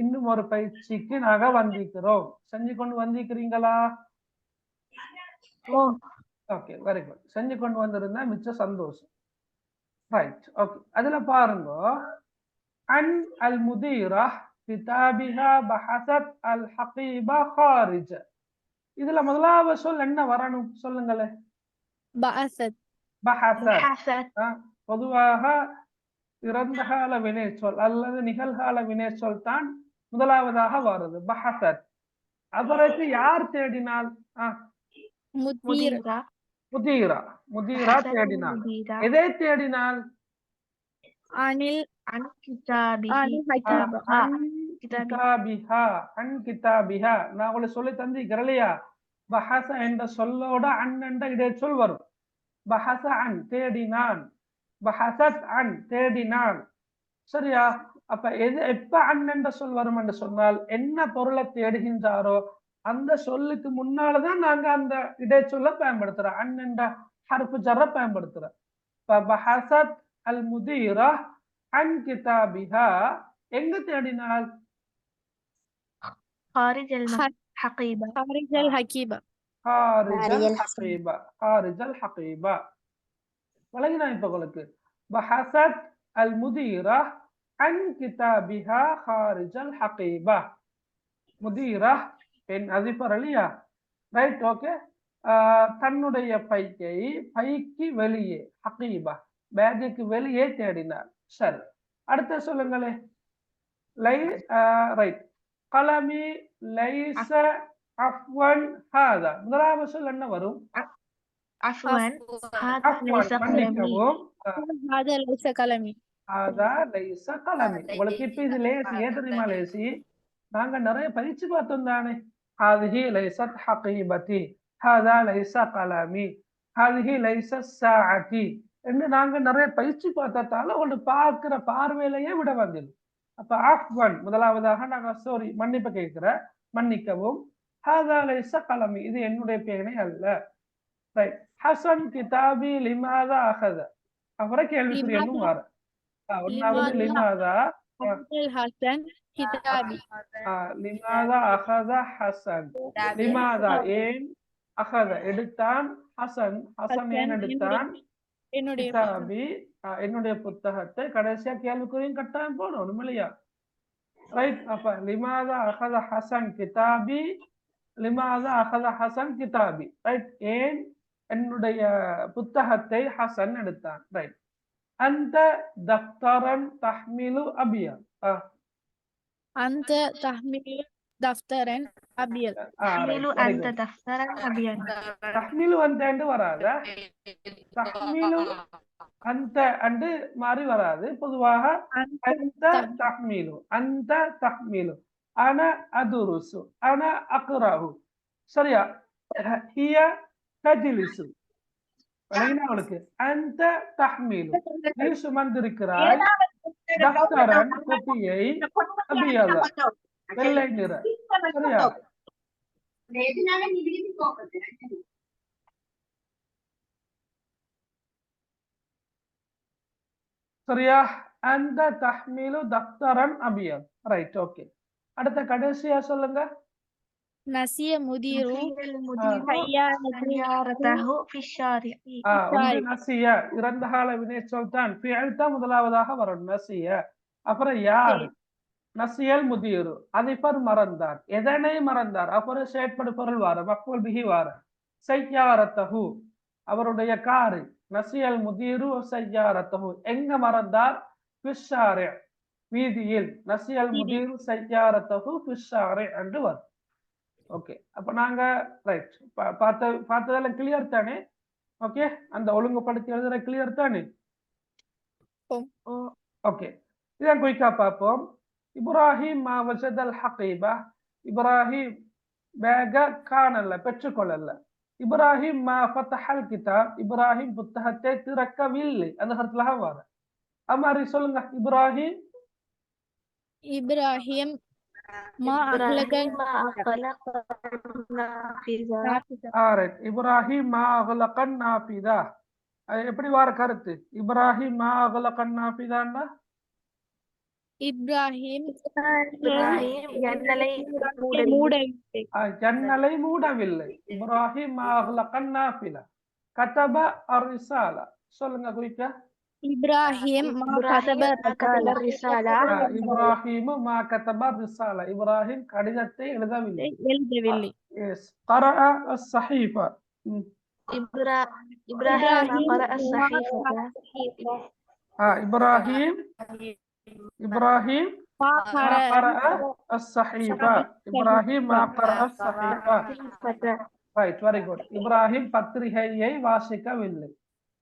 இன்னும் ஒரு பயிற்சிக்கு நாங்க வந்திருக்கிறோம். செஞ்சு கொண்டு வந்திருக்கிறீங்களா? Okay, very good. செஞ்சு கொண்டு வந்திருந்தா மிச்ச சந்தோஷம். Right, okay. அதுல பாருங்க. அன் அல் முதீரா கிதாபிஹா பஹஸத் அல் ஹகீபா ஹாரிஜ. இதுல முதலாவது சொல் என்ன வரணும் சொல்லுங்களே. பஅஸத். பஹஸத். بحثت. பொதுவாக இறந்த கால வினைச்சொல் அல்லது நிகழ்கால வினைச்சொல் தான் முதலாவதாக வருது. பஹஸத். அதற்கு யார் தேடினால்? முதீர். مديرة. முதீரா. முதீரா بحثت தேடினால். المديرة எதை தேடினால்? அனில் عن كتابه. அனில் ஹகீபா. அன் கிதாபிஹா. அன் கிதாபிஹா. நான் உங்களுக்கு சொல்லி தந்திக்கிறேன் இல்லையா? பஹஸ என்ற சொல்லோட அன் என்ற இடைச்சொல் வரும். பஹஸ அன் தேடினான், பஹஸத் அன் தேடினான். சரியா? அப்ப எப்ப அன் என்ற சொல் வரும் என்று சொன்னால் என்ன பொருளை தேடுகின்றாரோ அந்த சொல்லுக்கு முன்னாலதான் நாங்க அந்த இடைச்சொல்ல பயன்படுத்துறோம். அன் என்ற ஹர்ஃபு ஜர்ர பயன்படுத்துறோம். பஹஸத் அல் முதீரா அன் கிதாபிஹா, எங்க தேடினால்? خارج الحقيبة. ஹாரிஜல் ஹகீபா. ஹாரிஜல் ஹகீபா. ஹாரிஜல் ஹகீபா. வழங்கினா இப்ப உங்களுக்கு. பஹஸத் அல் முதீரா அன் கிதாபிஹா ஹாரிஜல் ஹகீபா. முதீரா பெண் அதிபர் இல்லையா? Right, okay. தன்னுடைய பைக்கு வெளியே, ஹகீபா பேகுக்கு வெளியே தேடினார். சரி, அடுத்த சொல்லுங்களே. ரைட். கலமி லைஸ அஃவன் ஹாதா. முதலாவது சொல் என்ன வரும்? عفوا. هذا அஃவன், ليس قلمي. மன்னிக்கவும். ஹாதா லைஸ கலமி. ஹாதா லைஸ கலமி. உங்களுக்கு இப்ப இது லேசி, ஏன் தெரியுமா லேசி? நாங்க நிறைய பயிற்சி பார்த்தோம் தானே. ஹாதிஹி லைஸத் ஹகீபதி, ஹாதா லைஸ கலமி, ஹாதிஹி லைஸத் ஸாஅதி என்று நாங்க நிறைய பயிற்சி பார்த்ததால ஒன்று பார்க்கிற பார்வையிலேயே விட வந்தது. அப்ப அஃவன் முதலாவதாக நாங்க மன்னிப்பு கேட்கிறேன், மன்னிக்கவும். ஹாதா லைஸ கலமி, இது என்னுடைய பேனை அல்ல. ரைட். ஹசன் கிதாபி லிமாதா அகத. அப்புறம் கேள்விக்குரியனும் வர. ஒன்னாவது லிமாதா. அப்துல் ஹசன் கிதாபி. லிமாதா அகத ஹசன். லிமாதா ஏன், அகத எடுத்தான், ஹசன் ஹசன் ஏன் எடுத்தான், என்னுடைய கிதாபி என்னுடைய புத்தகத்தை. கடைசியா கேள்விக்குரியும் கட்டாயம் போடணும் இல்லையா? ரைட். அப்ப லிமாதா அகத ஹசன் கிதாபி, லிமாதா அகத ஹசன் கிதாபி. ரைட். ஏன் என்னுடைய புத்தகத்தை ஹசன் எடுத்தான். ரைட். அந்த தஃப்தரன் தஹ்மிலு அபியா. அந்த தஹ்மில் دفترا أبيض تحمل ரைட் வெரி أنت குட் دفترا أبيض தஹ்மிலு அன்ட்டு வராதா தஹ்மிலு அந்த அண்டு மாறி வராது பொதுவாக أنت அந்த தஹ்மிலு அந்த தஹ்மிலு அன அதுருசு அன அக்ரஹு சரியா ஹிய தஜ்லிசு விளங்கினா அவளுக்கு அந்த தஹ்மிலு நீ சுமந்திருக்கிறாய் தஃப்தரன் கொப்பியை அபியதா வெள்ளை நிற சரியா சரியா அந்த தஹ்மிலு தஃப்தரன் அபியத் ரைட் ஓகே அடுத்த கடைசியா சொல்லுங்க نسي مدير نسي المدير سيارته سيارته في الشارع ஒன்று நசிய இறந்த கால வினை சொல்தான் ஃபிஅல் தான் முதலாவதாக வரும் நசிய அப்புறம் யார் நசியல் முதியரு அதிபர் மறந்தார் எதனை மறந்தார் அப்புறம் செயற்படு பொருள் வார மக்பூல் பிஹி வார சையாரத்தஹு அவருடைய காரு நசியல் முதியரு சையாரத்தஹு எங்க மறந்தார் ஃபிஷாரி வீதியில் நசியல் முதியரு சையாரத்தஹு ஃபிஷாரி என்று வரும் ஓகே அப்ப நாங்க ரைட் பார்த்ததெல்லாம் கிளியர் தானே ஓகே அந்த ஒழுங்குபடுத்தி எழுதுற கிளியர் தானே ஓகே இதான் குயிக்கா பார்ப்போம் இப்ராஹிம் மா வஜதல் ஹகீபா இப்ராஹிம் பேக காணல பெற்றுக்கொள்ளல இப்ராஹிம் மா ஃபதஹல் கிதாப் இப்ராஹிம் புத்தகத்தை திறக்கவில்லை அந்த கருத்துல வர அம்மாரி சொல்லுங்க இப்ராஹிம் إبراهيم ما أغلق ரைட் இப்ராஹிம் மா அகலகன் நாஃபிதா எப்படி வர கருத்து இப்ராஹிம் மா அகலகன் நாஃபிதான்னா إبراهيم ஜன்னலை மூடவில்லை ஜன்னலை மூடவில்லை இப்ராஹிம் மா அகலகன் நாஃபிதா கதப அர்ரிசாலா சொல்லுங்க குறிக்க إبراهيم ما كتب الرسالة இப்ராஹிம் மா கதப ரிசாலா இப்ராஹிம் கடிதத்தை எழுதவில்லை எழுதவில்லை S قرأ الصحيفة إبراهيم قرأ الصحيفة إبراهيم ما ما قرأ قرأ الصحيفة إبراهيم ما قرأ الصحيفة right very good Ibrahim பத்திரிகையை வாசிக்கவில்லை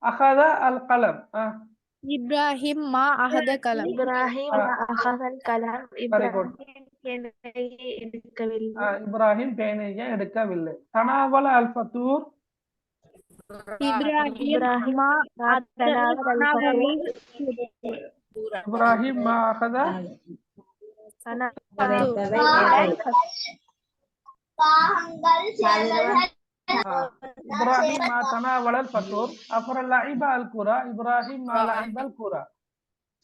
أخذ القلم إبراهيم ما أخذ قلم إبراهيم أخذ القلم very good இப்ராஹிம் பேனையை எடுக்கவில்லை تناول الفطور إبراهيم ما تناول إبراهيم ما أخذ إبراهيم ما تناول الفطور أفر لعب الكرة إبراهيم ما لعب الكرة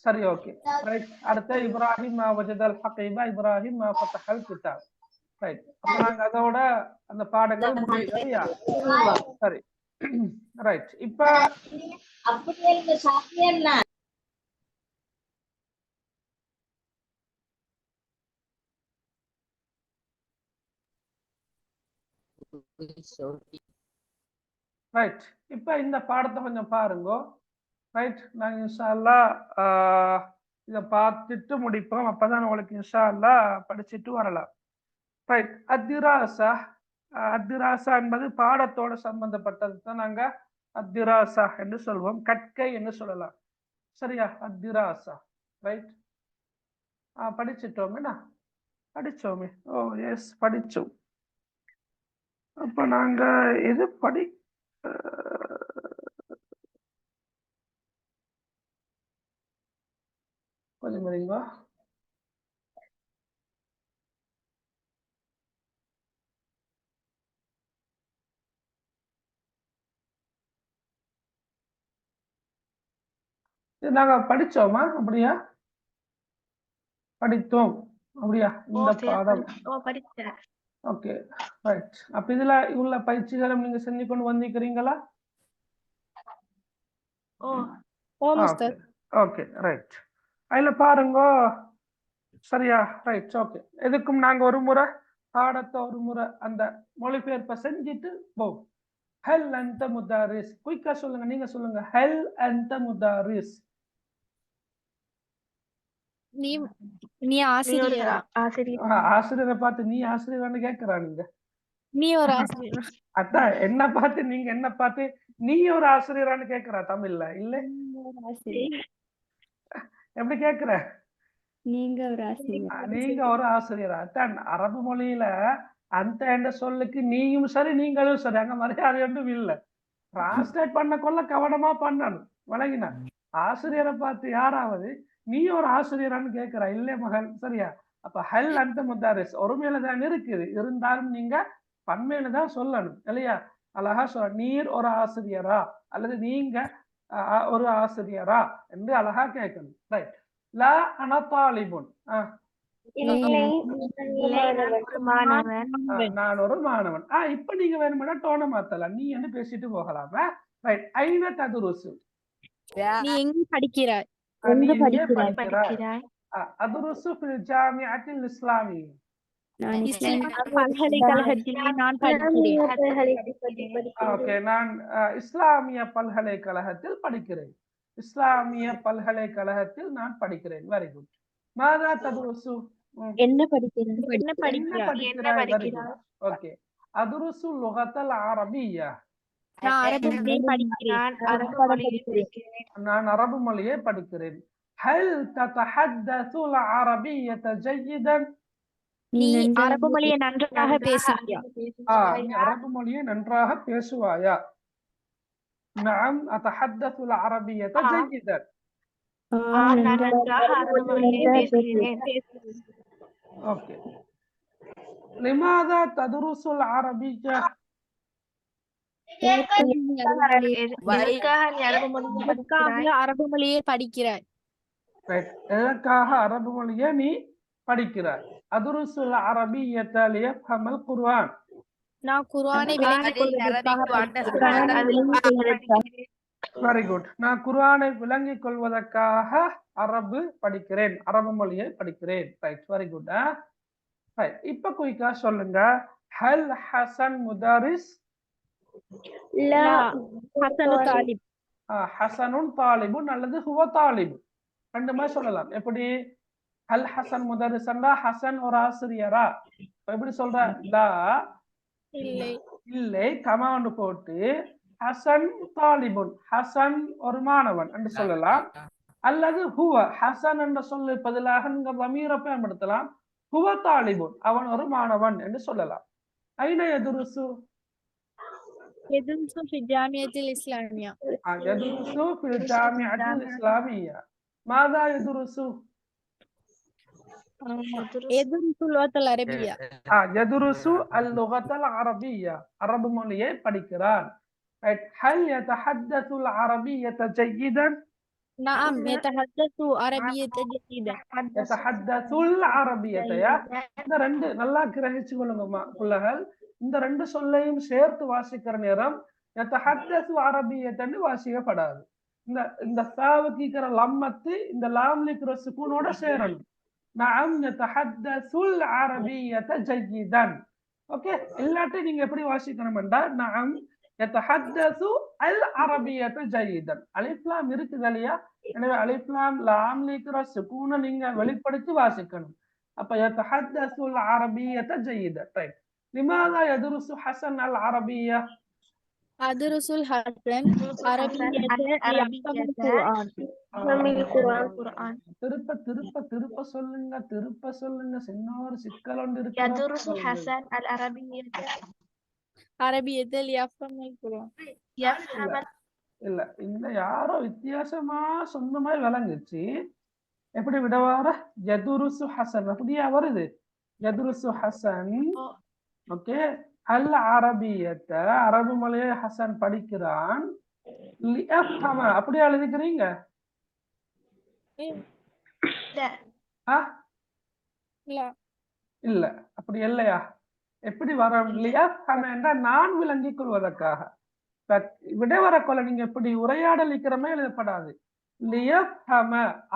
சரி ஓகே ரைட் அடுத்து இப்ராஹிம் மா வஜதல் ஹகீபா இப்ராஹிம் மா ஃபதஹல் கிதாப் ரைட் அப்ப நாங்க அதோட அந்த பாடங்கள் முடியுது சரியா சரி ரைட் இப்ப அப்படியே சாப்பியன்னா ரைட் இப்ப இந்த பாடத்தை கொஞ்சம் பாருங்க ரைட் நாங்க இன்ஷா அல்லாஹ் இதை பார்த்துட்டு முடிப்போம் அப்பதான் உங்களுக்கு இன்ஷா அல்லாஹ் படிச்சுட்டு வரலாம் ரைட் அத்திராசா அத்திராசா என்பது பாடத்தோட சம்பந்தப்பட்டது தான் நாங்க அத்திராசா என்று சொல்வோம் கற்கை என்று சொல்லலாம் சரியா அத்திராசா ரைட் படிச்சிட்டோமேண்ணா படிச்சோமே ஓ எஸ் படிச்சோம் அப்ப நாங்க எது படி கொஞ்சம் வரீங்களா நாங்க படிச்சோமா அப்படியா படித்தோம் அப்படியா இந்த பாடம் ஓகே ரைட் அப்ப இதுல உள்ள பயிற்சிகளும் நீங்க செஞ்சு கொண்டு வந்திருக்கிறீங்களா ஓகே ரைட் அதுல பாருங்க சரியா ரைட் ஓகே எதுக்கும் நாங்க ஒரு முறை பாடத்தை ஒரு முறை அந்த மொழிபெயர்ப்பை செஞ்சுட்டு போம் ஹல் அந்த முதாரிஸ் குயிக்கா சொல்லுங்க நீங்க சொல்லுங்க ஹல் அந்த முதாரிஸ் நீ நீ நீ ஒரு ஆசிரியரா? ஆசிரியர். ஆசிரியரை பார்த்து நீ ஆசிரியரான்னு கேட்கிறா நீங்க. நீ ஒரு ஆசிரியரா? அதான் என்ன பார்த்து நீங்க என்ன பார்த்து நீ ஒரு ஆசிரியரான்னு கேட்கிறா தமிழ்ல இல்ல. நீ ஒரு ஆசிரியர். எப்படி கேட்கிற? நீங்க ஒரு ஆசிரியர். நீங்க ஒரு ஆசிரியரா? அதான் அரபு மொழியில அந்த என்ற சொல்லுக்கு நீயும் சரி நீங்களும் சரி, அங்க மரியாதை ஒன்றும் இல்லை. டிரான்ஸ்லேட் பண்ண கொள்ள கவனமா பண்ணணும். வழங்கினா ஆசிரியரை பார்த்து யாராவது நீ ஒரு ஆசிரியரான்னு கேட்கிறா இல்ல மகன், சரியா? அப்ப ஹல் அந்த முத்தாரிஸ் ஒருமையில தான் இருக்குது, இருந்தாலும் நீங்க பன்மையில தான் சொல்லணும் இல்லையா? அழகா சொல்ல நீர் ஒரு ஆசிரியரா அல்லது நீங்க ஒரு ஆசிரியரா என்று அழகா கேட்கணும். ரைட். லா அன தாலிபுன். நான் ஒரு மாணவன். இப்ப நீங்க வேணும்னா டோனை மாத்தலாம், நீ என்ன பேசிட்டு போகலாமா? ரைட். ஐன ததுருசு. நீ எங்க படிக்கிறாய்? நீ எங்கே படிக்கிறாய்? அதுருசு ஃபில் ஜாமிஅத்தில் இஸ்லாமிய்யா. நான் இஸ்லாமிய பல்கலைக்கழகத்தில் நான் படிக்கிறேன். ஓகே, நான் இஸ்லாமிய பல்கலைக்கழகத்தில் படிக்கிறேன். இஸ்லாமிய பல்கலைக்கழகத்தில் நான் படிக்கிறேன். Very good. மாதா ததுருசு. என்ன படிக்கிறேன்? என்ன படிக்கிறாய்? ஓகே. அதுருசு லுகத்தல் அரபிய்யா. நான் அரபு மொழியை படிக்கிறேன். நான் அரபு மொழியை படிக்கிறேன். ஹல் ததஹத்தஸுல் அரபிய்யத ஜய்யிதன். நீ அரபு மொழியை நன்றாக பேசுவியா? நீ அரபு மொழியை நன்றாக பேசுவாயா? நஅம் அத்தஹத்தஸுல் அரபிய்யத ஜய்யிதன். நான் நன்றாக அரபு மொழியை பேசுகிறேன். ஓகே. லிமாதா ததுருசுல் அரபிய்யா. எதற்காக நீ அரபு மொழியை படிக்கிறாய்? எதற்காக அரபு மொழியை நீ படிக்கிறாய்? அதுருசுல் அரபிய்யத லியஃபஹமல் குர்ஆன். நான் குர்ஆனை விளங்கிக் வெரி குட். நான் குர்ஆனை விளங்கிக் கொள்வதற்காக அரபு படிக்கிறேன், அரபு மொழியை படிக்கிறேன். Right, very good. ரைட். இப்ப குயிக்கா சொல்லுங்க. ஹல் ஹசன் முதாரிஸ்? லா ஹசனு தாலிப். ஹசனுன் தாலிபுன் அல்லது ஹுவ தாலிபு ரெண்டு மாதிரி சொல்லலாம். எப்படி? ஹல் ஹசன் முதரிசன்டா ஹசன் ஒரு ஆசிரியரா? எப்படி சொல்ற? லா இல்லை இல்லை கமாண்டு போட்டு ஹசன் தாலிபுன் ஹசன் ஒரு மாணவன் என்று சொல்லலாம். அல்லது ஹுவ ஹசன் என்ற சொல்லு பதிலாக நீங்க தமீரை பயன்படுத்தலாம். ஹுவ தாலிபுன் அவன் ஒரு மாணவன் என்று சொல்லலாம். ஐன யதுருசு? يدرس في الجامعة الإسلامية. يدرس في الجامعة الإسلامية. ماذا يدرس؟ يدرس اللغة العربية. يدرس اللغة العربية. அரபு மொழியை படிக்கிறான். هل يتحدث العربية جيدا؟ نعم يتحدث عربية جيدا. يتحدث العربية. இந்த ரெண்டு நல்லா கிரகிச்சு கொள்ளுங்கம்மா பிள்ளைகள். இந்த ரெண்டு சொல்லையும் சேர்த்து வாசிக்கிற நேரம் யதஹத்தஸு அரபியத்தன்னு வாசிக்கப்படாது. இந்த சாவுக்கிற லம்மத்து இந்த லாம்லிக்கிற சுக்கூனோட சேரணும். நஅம் யதஹத்தஸுல் அரபியத ஜய்யிதன். ஓகே, எல்லாத்தையும் நீங்க எப்படி வாசிக்கணும்டா நஅம் யதஹத்தஸு அல் அரபியத ஜய்யிதன். அலிஃப் லாம் இருக்குது இல்லையா? எனவே அலிஃப் லாம் லாம்லிக்கிற சுக்கூனை நீங்க வெளிப்படுத்தி வாசிக்கணும். அப்ப யதஹத்தஸுல் அரபியத ஜய்யிதன். ரைட். لماذا يدرس حسن العربية؟ أدرس الحسن عربية ليفهم القرآن. திருப்ப சொல்லுங்க சின்ன ஒரு சிக்கல் ஒன்று இருக்கு. يدرس حسن العربية عربية ليفهم القرآن. இல்ல இந்த யாரோ வித்தியாசமா சொன்ன மாதிரி விளங்குச்சு. எப்படி விடவார? யதுருசு ஹசன் அப்படியா வருது? யதுருசு ஹசன். ஓகே. அல் அரபியத்த அரபு மொழியை ஹசன் படிக்கிறான். அப்படியே எழுதிக்கிறீங்க? இல்ல அப்படி இல்லையா? எப்படி வர? நான் விளங்கிக் கொள்வதற்காக விடைவர கொள்ள நீங்க எப்படி உரையாடலிக்கிறமே எழுதப்படாது.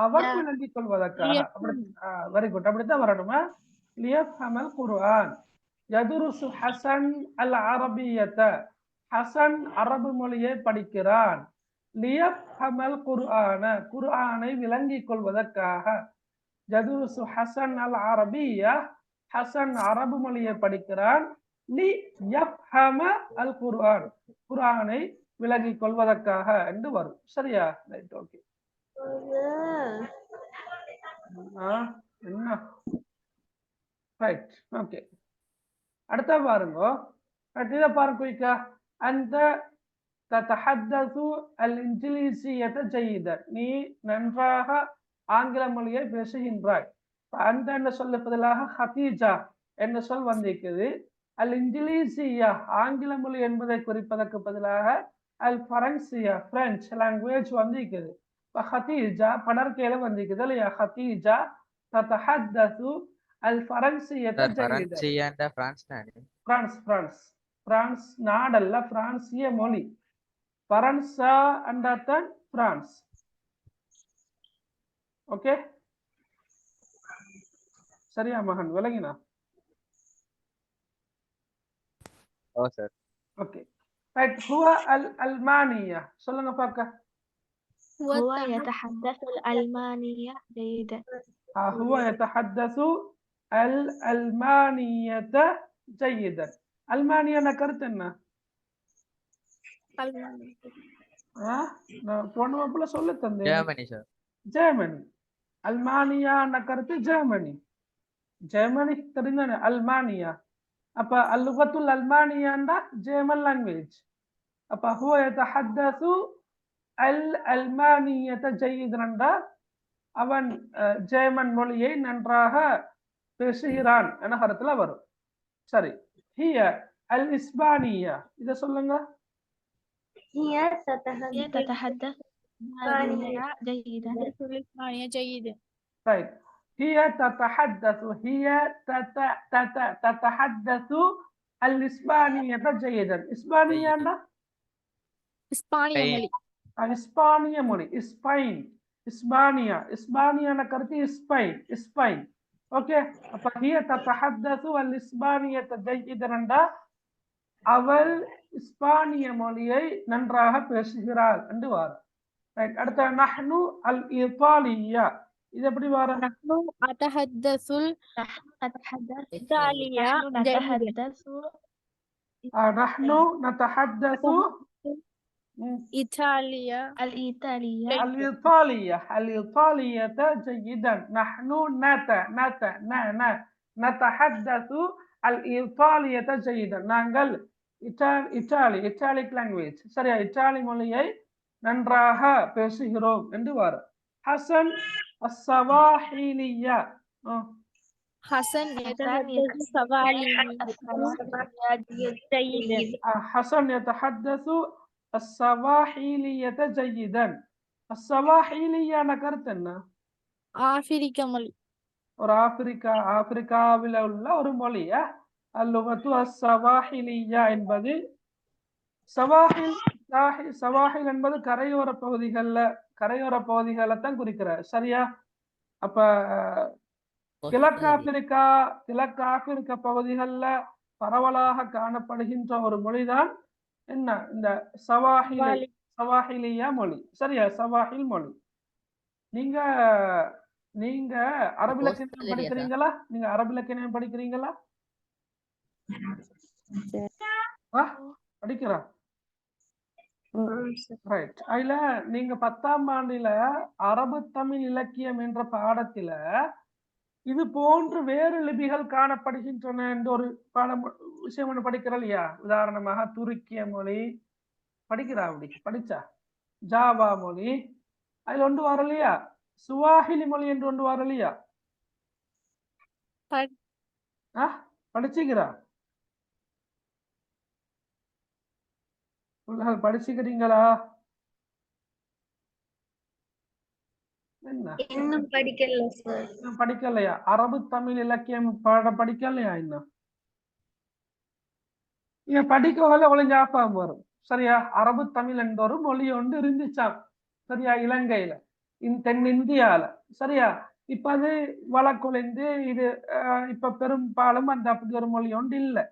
அவன் விளங்கிக் கொள்வதற்காக. வெரி குட், அப்படித்தான் வரணுமா? லியஃபஹமல் குர்ஆன். யதுருசு ஹசன் அல் அரபியத ஹசன் அரபு மொழியை படிக்கிறான். லியஃபஹமல் குர்ஆன குர்ஆனை விளங்கிக் கொள்வதற்காக. ஜதூசு ஹசன் அல் அரபியா, ஹசன் அரபு மொழியை படிக்கிறான். லி யஃப்ஹம அல் குர்ஆன், குர்ஆனை விளங்கிக் கொள்வதற்காக என்று வரும். சரியா? Right, okay. என்ன ரைட், ஓகே. அடுத்த பாருங்க, இதை பாருங்க குயிக்கா. அந்த தத்தஹத்தசு அல் இன்ஜிலிசியத ஜய்யிதன், நீ நன்றாக ஆங்கில மொழியை பேசுகின்றாய். அந்த என்ன சொல்ல பதிலாக ஹதீஜா என்ற சொல் வந்திருக்குது. அல் இன்ஜிலிசியா ஆங்கில மொழி என்பதை குறிப்பதற்கு பதிலாக அல் ஃபரன்சியா பிரெஞ்சு லாங்குவேஜ் வந்திருக்குது. இப்போ ஹதீஜா படர்க்கையில வந்திருக்குது இல்லையா? ஹதீஜா தத்தஹத்தசு அல் ஃபரன்சியத ஜய்யிதன். பிரான்ஸ் பிரான்ஸ் பிரான்ஸ் நாடல்ல, பிரான்சிய மொழி. பரன்சா அண்டாத்தான் பிரான்ஸ். ஓகே, சரியா மகன்? விளங்கினா? Okay, right. ஹுவ அல் அல்மானியா, சொல்லுங்க பார்க்க. هو يتحدث الألمانية جيدا. هو يتحدث الألمانية جيدا. ألمانيا நகர்த்து என்ன? நான் போன வகுப்புல சொல்ல தந்தேன். Germany sir. ஜெர்மனி. அல்மானியா நகர்த்து ஜெர்மனி. ஜெர்மனி தெரிஞ்சா அல்மானியா. அப்ப அல்லுகத்துல் அல்மானியாண்டா ஜெர்மன் லாங்குவேஜ். அப்ப ஹுவ யதஹத்தசு அல் அல்மானியத ஜய்யிதன்டா அவன் ஜெர்மன் மொழியை நன்றாக பேசுகிறான் என கருத்துல வரும். சரி. ஹிய அல் இஸ்பானியா, இத சொல்லுங்க. هي تتحدث الإسبانية جيدا. طيب، هي تتحدث الإسبانية جيدا. إسبانيا إسبانيا மொழி. ஸ்பெயின், இஸ்பானியா. இஸ்பானியா நகர்த்தி ஸ்பெயின், ஸ்பெயின். ஓகே, அப்ப ஹிய தத்தஹத்தசு அல் இஸ்பானியத ஜய்யிதன்டா அவள் இஸ்பானிய மொழியை நன்றாக பேசுகிறாள் என்று வாரம். ரைட். அடுத்த நஹ்னு அல் இத்தாலியா, இது எப்படி வாரம்? நஹ்னு அத்தஹத்தசுல் இத்தாலியா நஹ்னு நதஹத்தசு இத்தாலியா الإيطالية جيدا. نحن نتحدث الإيطالية جيدا. நாங்கள் இத்தாலிக் லாங்குவேஜ், சரியா, இத்தாலி மொழியை நன்றாக பேசுகிறோம் என்று வரும். ஹசன் அஸ்ஸவாஹிலியா, حسن يتحدث حسن يتحدث السواحيلية جيدا. السواحيلية நகர்த்து என்ன? ஆப்பிரிக்க மொழி. ஒரு ஆப்பிரிக்காவில் உள்ள ஒரு மொழியா. அல்லுகத்து அஸ்ஸவாஹிலியா என்பது சவாஹில் என்பது கரையோர பகுதிகளை தான் குறிக்கிறார். சரியா? அப்ப கிழக்கு ஆப்பிரிக்கா பகுதிகளில் பரவலாக காணப்படுகின்ற ஒரு மொழிதான் என்ன? இந்த சவாஹிலியா மொழி. சரியா? சவாஹில் மொழி. நீங்க அரபு இலக்கியம் படிக்கிறீங்களா? நீங்க அரபு இலக்கியம் படிக்கிறீங்களா? படிக்கிறா? ரைட். அதுல நீங்க 10ஆம் ஆண்டுல அரபு தமிழ் இலக்கியம் என்ற பாடத்துல இது போன்று வேறு லிபிகள் காணப்படுகின்றன என்ற ஒரு விஷயம் ஒன்று படிக்கிறா இல்லையா? உதாரணமாக துருக்கிய மொழி படிக்கிறா, அப்படி படிச்சா ஜாவா மொழி, அதுல ஒன்று வரலையா? சுவாஹிலி மொழி என்று ஒன்று வரலையா? படிச்சுக்கிறா? படிச்சுக்கிறீங்களா? இன்னும் படிக்கலையா? அரபு தமிழ் இலக்கியம் படிக்கலையா? இன்னும் நீங்க படிக்கல ஒளி ஞாபகம் வரும். சரியா? அரபு தமிழ் என்ற ஒரு மொழி ஒன்று இருந்துச்சாம். சரியா? இலங்கையில, தென்னிந்தியால. சரியா? இப்ப அது வழக்கொழிந்து இது இப்ப பெரும்பாலும் அந்த அப்படி ஒரு மொழி ஒன்று இல்லை.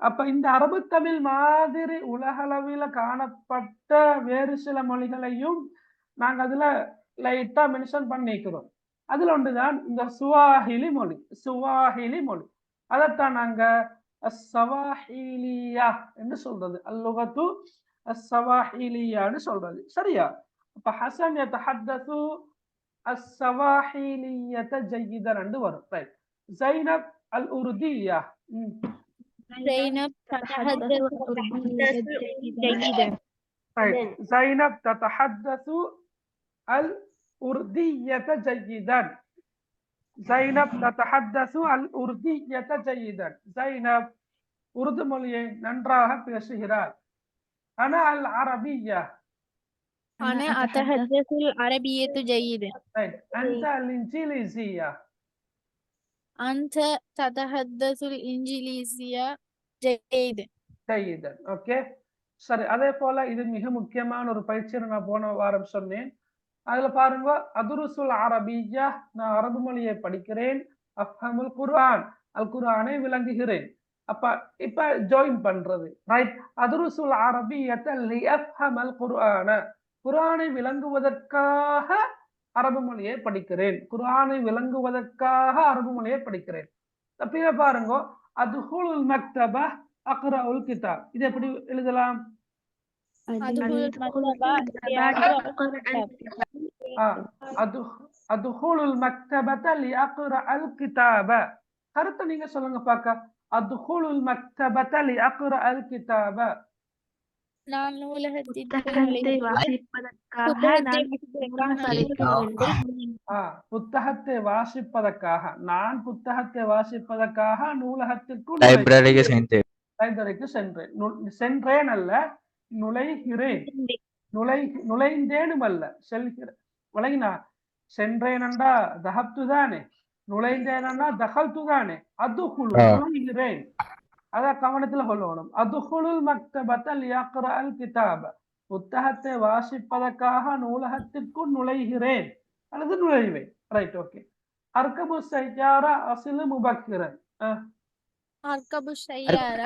அப்ப இந்த அரபு தமிழ் மாதிரி உலகளவில் காணப்பட்ட வேறு சில மொழிகளையும் நாங்க அதுல லைட்டா மென்ஷன் பண்ணிக்கிறோம். அதுல ஒன்றுதான் இந்த சுவாஹிலி மொழி அதைத்தான் நாங்க அஸ்ஸவாஹிலியா என்று சொல்றது, அல்லுகத்து அஸ்ஸவாஹிலியான்னு சொல்றது. சரியா? அப்ப ஹசன் யதஹத்தஸு அஸ்ஸவாஹிலியத ஜய்யிதன் என்று வரும். ரைட். ஜைனப் அல் உர்தியா. زينب تتحدث جيدا. ரைட். ஜைனப் ததஹத்தஸு அல் உர்தியத ஜய்யிதன். ஜைனப் ததஹத்தஸு அல் உர்தியத ஜய்யிதன். ஜைனப் உருது மொழியை நன்றாக பேசுகிறார். அனா அல் அரபியா. أنا أتحدث العربية جيدا. ரைட். அன்த அல் இன்ஜிலிசியா. أنت تتحدث الإنجليزية جيدا. ஜய்யிதன். ஓகே, சரி. அதே போல இது மிக முக்கியமான ஒரு பயிற்சியை நான் போன வாரம் சொன்னேன். அதுல பாருங்க, அதுருசுல் அரபியா, நான் அரபு மொழியை படிக்கிறேன். அஃஹமுல் குர்ஆன், அல் குர்ஆனை விளங்குகிறேன். அப்ப இப்ப ஜாயின் பண்றது. ரைட். அதுருசுல் அரபியத லிஅஃஹமல் குர்ஆன, குர்ஆனை விளங்குவதற்காக அரபு மொழியை படிக்கிறேன். குர்ஆனை விளங்குவதற்காக அரபு மொழியை படிக்கிறேன். பின்ன பாருங்க, அதுஹுலுல் மக்தப அக்ரஉல் கிதாப். இது எப்படி எழுதலாம்? أدخل المكتبة அதுஹுலுல் மக்தபத லிஅக்ரஅல் கிதாப. கருத்தை நீங்க சொல்லுங்க பாக்க. அதுஹுலுல் மக்தபத லிஅக்ரஅல் கிதாப. நான் நூலகத்திற்கு புத்தகத்தை வாசிப்பதற்காக, நான் புத்தகத்தை வாசிப்பதற்காக நூலகத்திற்கு லைப்ரரிக்கு சென்றேன். லைப்ரரிக்கு சென்றேன். சென்றேன் அல்ல, நுழைகிறேன். நுழைந்தேனும் அல்ல, செல்கிறேன். விளங்கினா? சென்றேனண்டா தஹப்து தானே, நுழைந்தேனண்டா தஹல்து தானே. அதுஹுலு நுழைகிறேன், அத கவனத்துல கொள்ளணும். அதுஹுலுல் மக்தபத லியக்ரஅல் கிதாப, புத்தகத்தை வாசிப்பதற்காக நூலகத்திற்குள் நுழைகிறேன் அல்லது நுழைவேன். ரைட். ஓகே. அர்கபு ஸையாரா அஸ்லு முபக்கிரன். أركب السيارة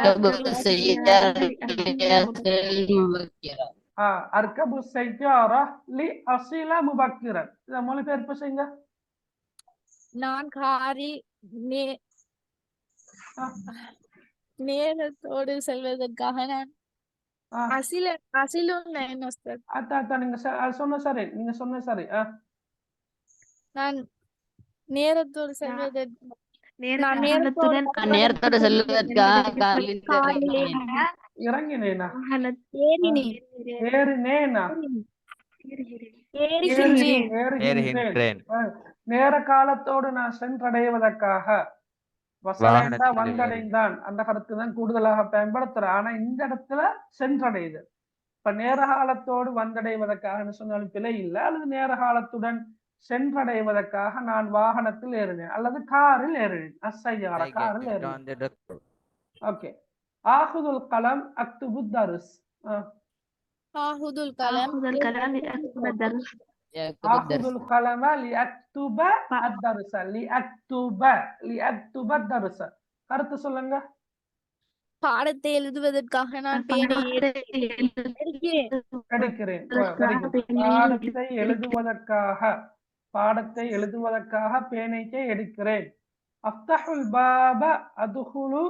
அர்கபு ஸையாரா லி அஸ்ல முபக்கிரன். இத மொழிபெயர்ப்பு செய்யுங்க. நான் காரில் நேரத்தோடு செல்வதற்காக நான் நீங்க சொன்ன சரி, நீங்க சொன்ன சரி. நான் நேரத்தோடு செல்வதற்கு நேரத்தோடு செல்வதற்காக இறங்கினேனா, ஏறுகின்றேன். நேர காலத்தோடு நான் சென்றடைவதற்காக. வசனண்டா வந்தடைந்தான், அந்த கருத்து தான் கூடுதலாக பயன்படுத்துற. ஆனா இந்த இடத்துல சென்றடையுது. இப்ப நேர காலத்தோடு வந்தடைவதற்காக சொன்னாலும் பிழை இல்லை. அல்லது நேர காலத்துடன் சென்றடைவதற்காக நான் வாகனத்தில் ஏறினேன் அல்லது காரில் ஏறினேன். அஸ்ஸையாரா, காரில் ஏறினேன். ஓகே. ஆஹுதுல் கலம் அக்துபு தர்ஸ். ஆஹுதுல் கலம் ஆஹுதுல் கலம லிஅக்துப அத்-தர்ஸ. லிஅக்துப அத்-தர்ஸ. கருத்து சொல்லுங்க. பாடத்தை எழுதுவதற்காக நான் பேனை எடுக்கிறேன். பாடத்தை எழுதுவதற்காக பேனைக்கை எடுக்கிறேன். அஃப்தஹுல் பாப அதுஹுலு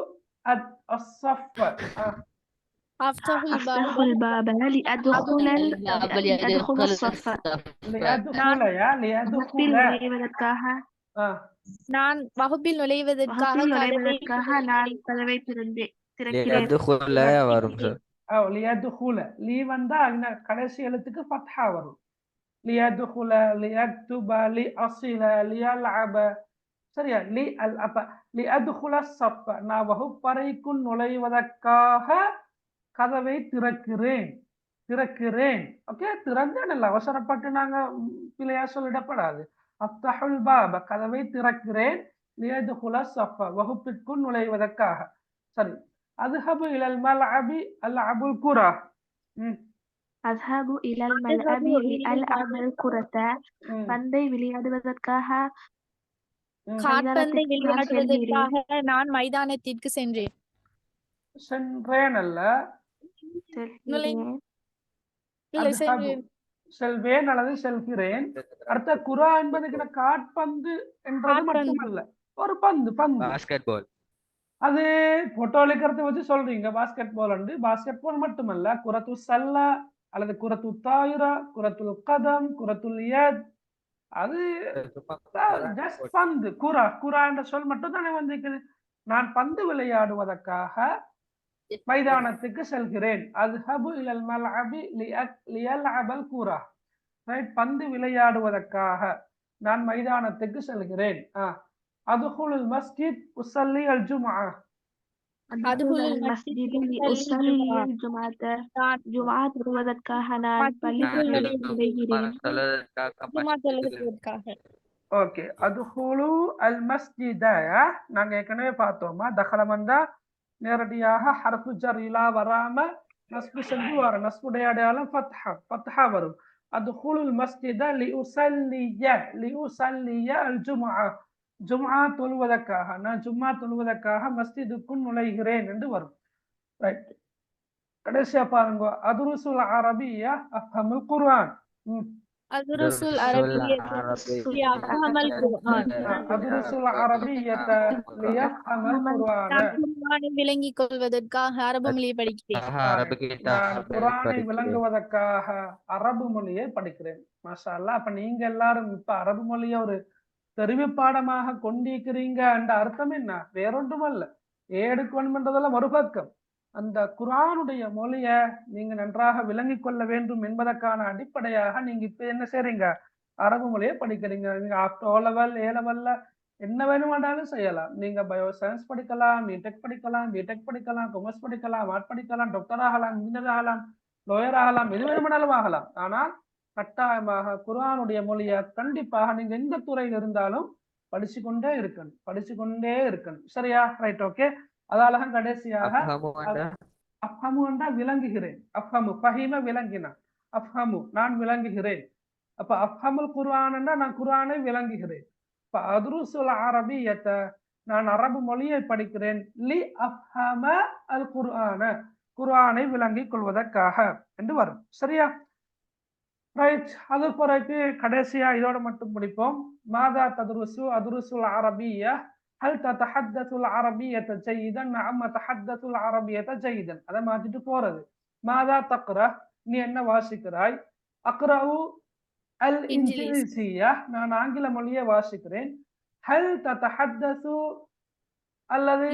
அஸ்-ஸஃப. أفتح الباب لأدخل الصف. நான் வகுப்பில் நுழைவதற்காக நான் கதவை திறக்கிறேன். வரும் சார். லியதுகுல, லீ வந்தா கடைசி எழுத்துக்கு ஃபத்ஹா வரும். லியதுகுல, லியக்துப, லிஅஸில, லியல்அப. சரியா? லியதுகுல ஸஃப, நான் வகுப்பறைக்குள் நுழைவதற்காக கதவை திறக்கிறேன். ஓகே, திறந்தேன் அவசரப்பட்டு நாங்க பிழையா சொல்லிடப்படாது. அஃப்தஹுல் பாப, கதவை திறக்கிறேன். லியதுகுல ஸஃப, வகுப்பிற்குள் நுழைவதற்காக. சரி. அذهب إلى الملعب ألعب الكرة. أذهب إلى الملعب لألعب الكرة. பந்தை விளையாடுவதற்காக காற்பந்தை விளையாடுவதற்காக நான் மைதானத்திற்கு சென்றேன். சென்றேன் அல்ல, இல்லை, சென்றேன். செல்வேன் அல்லது செல்கிறேன். அடுத்த குரா என்பதுக்கு காட்பந்து என்றது மட்டுமல்ல, ஒரு பந்து. Basketball. அது போட்டோ எடுக்கிறத வச்சு சொல்றீங்க பாஸ்கெட் பால் உண்டு. பாஸ்கெட் பால் மட்டுமல்ல, குரத்து சல்லா அல்லது குரத்து தாயிரா, குரத்துல் கதம், குரத்துல் யத், அது ஜஸ்ட் பந்து. குரா என்ற சொல் மட்டும் தானே வந்திருக்குது. நான் பந்து விளையாடுவதற்காக மைதானத்துக்கு செல்கிறேன். அஸ்ஹபு இலல் மல்அபி லியல்அபல் குரா. ரைட், பந்து விளையாடுவதற்காக நான் மைதானத்துக்கு செல்கிறேன். அதுஹுலுல் மஸ்ஜித் உஸல்லி அல் ஜும்ஆ. அதுஹுலுல் மஸ்ஜித் உஸல்லி அல் ஜும்ஆ. ஜும்ஆ தொழுவதற்காக நான் பள்ளிக்குள்ளே நுழைகிறேன். ஓகே, அதுஹுலு அல் மஸ்ஜித நாங்க ஏற்கனவே பார்த்தோமா, தஹல வந்தா நேரடியாக ஹர்ஃபு ஜர் இலா வராம நஸ்பு செஞ்சு வரும். நஸ்புடைய அடையாளம் ஃபத்ஹா வரும். அதுஹுலுல் மஸ்ஜித லியுஸல்லிய அல் ஜும்ஆ. ஜும்ஆ தொழுவதற்காக, நான் ஜும்ஆ தொழுவதற்காக மஸ்ஜிதுக்குள் நுழைகிறேன் என்று வரும். ரைட், கடைசியா பாருங்க, அதுருசுல் அரபிய்யா அஃஹமுல் குர்ஆன். அதுருசுல் அரபிய்யமல் குர்ஆன். அதுருசுல் அரபிய்யத லியஃஹமல் குர்ஆன. குர்ஆனை விளங்கிக் கொள்வதற்காக அரபு மொழியை படிக்கிறேன். நான் குர்ஆனை விளங்குவதற்காக அரபு மொழியை படிக்கிறேன். மாஷா அல்லாஹ். அப்ப நீங்க எல்லாரும் இப்ப அரபு மொழியை ஒரு தெரிவு பாடமாக கொண்டிருக்கிறீங்க என்ற அர்த்தம் என்ன? வேறொன்றுமல்ல, எடுக்கணும்ன்றதெல்லாம் ஒரு பக்கம். அந்த குர்ஆனுடைய மொழிய நீங்க நன்றாக விளங்கிக் கொள்ள வேண்டும் என்பதற்கான அடிப்படையாக நீங்க இப்ப என்ன செய்றீங்க? அரபு மொழியை படிக்கிறீங்க. நீங்க ஆஃப்டர் ஓ லெவல், ஏ லெவல்ல என்ன வேணுமானாலும் செய்யலாம். நீங்க பயோ சயின்ஸ் படிக்கலாம், பிடெக் படிக்கலாம், காமர்ஸ் படிக்கலாம், ஆர்ட் படிக்கலாம், டாக்டர் ஆகலாம், இன்ஜினியர் ஆகலாம், லாயர் ஆகலாம், எது வேணுமானாலும் ஆகலாம். ஆனால் கட்டாயமாக குர்ஆனுடைய மொழியை கண்டிப்பாக நீங்க எந்த துறையில் இருந்தாலும் படிச்சுக்கொண்டே இருக்கணும். சரியா? Right, okay. அதாலதான் கடைசியாக அஃஹமு என்றா விளங்குகிறேன். அஃஹமு ஃபஹிம விளங்கினான். அஃஹமு நான் விளங்குகிறேன். அப்ப அஃஹமுல் குர்ஆன் என்றா நான் குர்ஆனை விளங்குகிறேன். அப்ப அதுருசுல் அரபிய்யத நான் அரபு மொழியை படிக்கிறேன். லி அஃஹம அல் குர்ஆன குர்ஆனை விளங்கிக் கொள்வதற்காக என்று வரும். சரியா? ரைட், அது பிறகு கடைசியா இதோட மட்டும் முடிப்போம். மாதா ததுருசு அதுருசுல் அரபிய்யா ஹல் ததஹத்தஸுல் அரபிய்யத ஜய்யிதன் நஅம் தஹத்தஸுல் அரபிய்யத ஜய்யிதன். அத மாத்திட்டு போறது. மாதா தக்ரா நீ என்ன வாசிக்கிறாய்? அக்ரஉ அல் இன்ஜிலிசியா நான் ஆங்கில மொழியை வாசிக்கிறேன். ஹல் ததஹத்தஸு அல்லது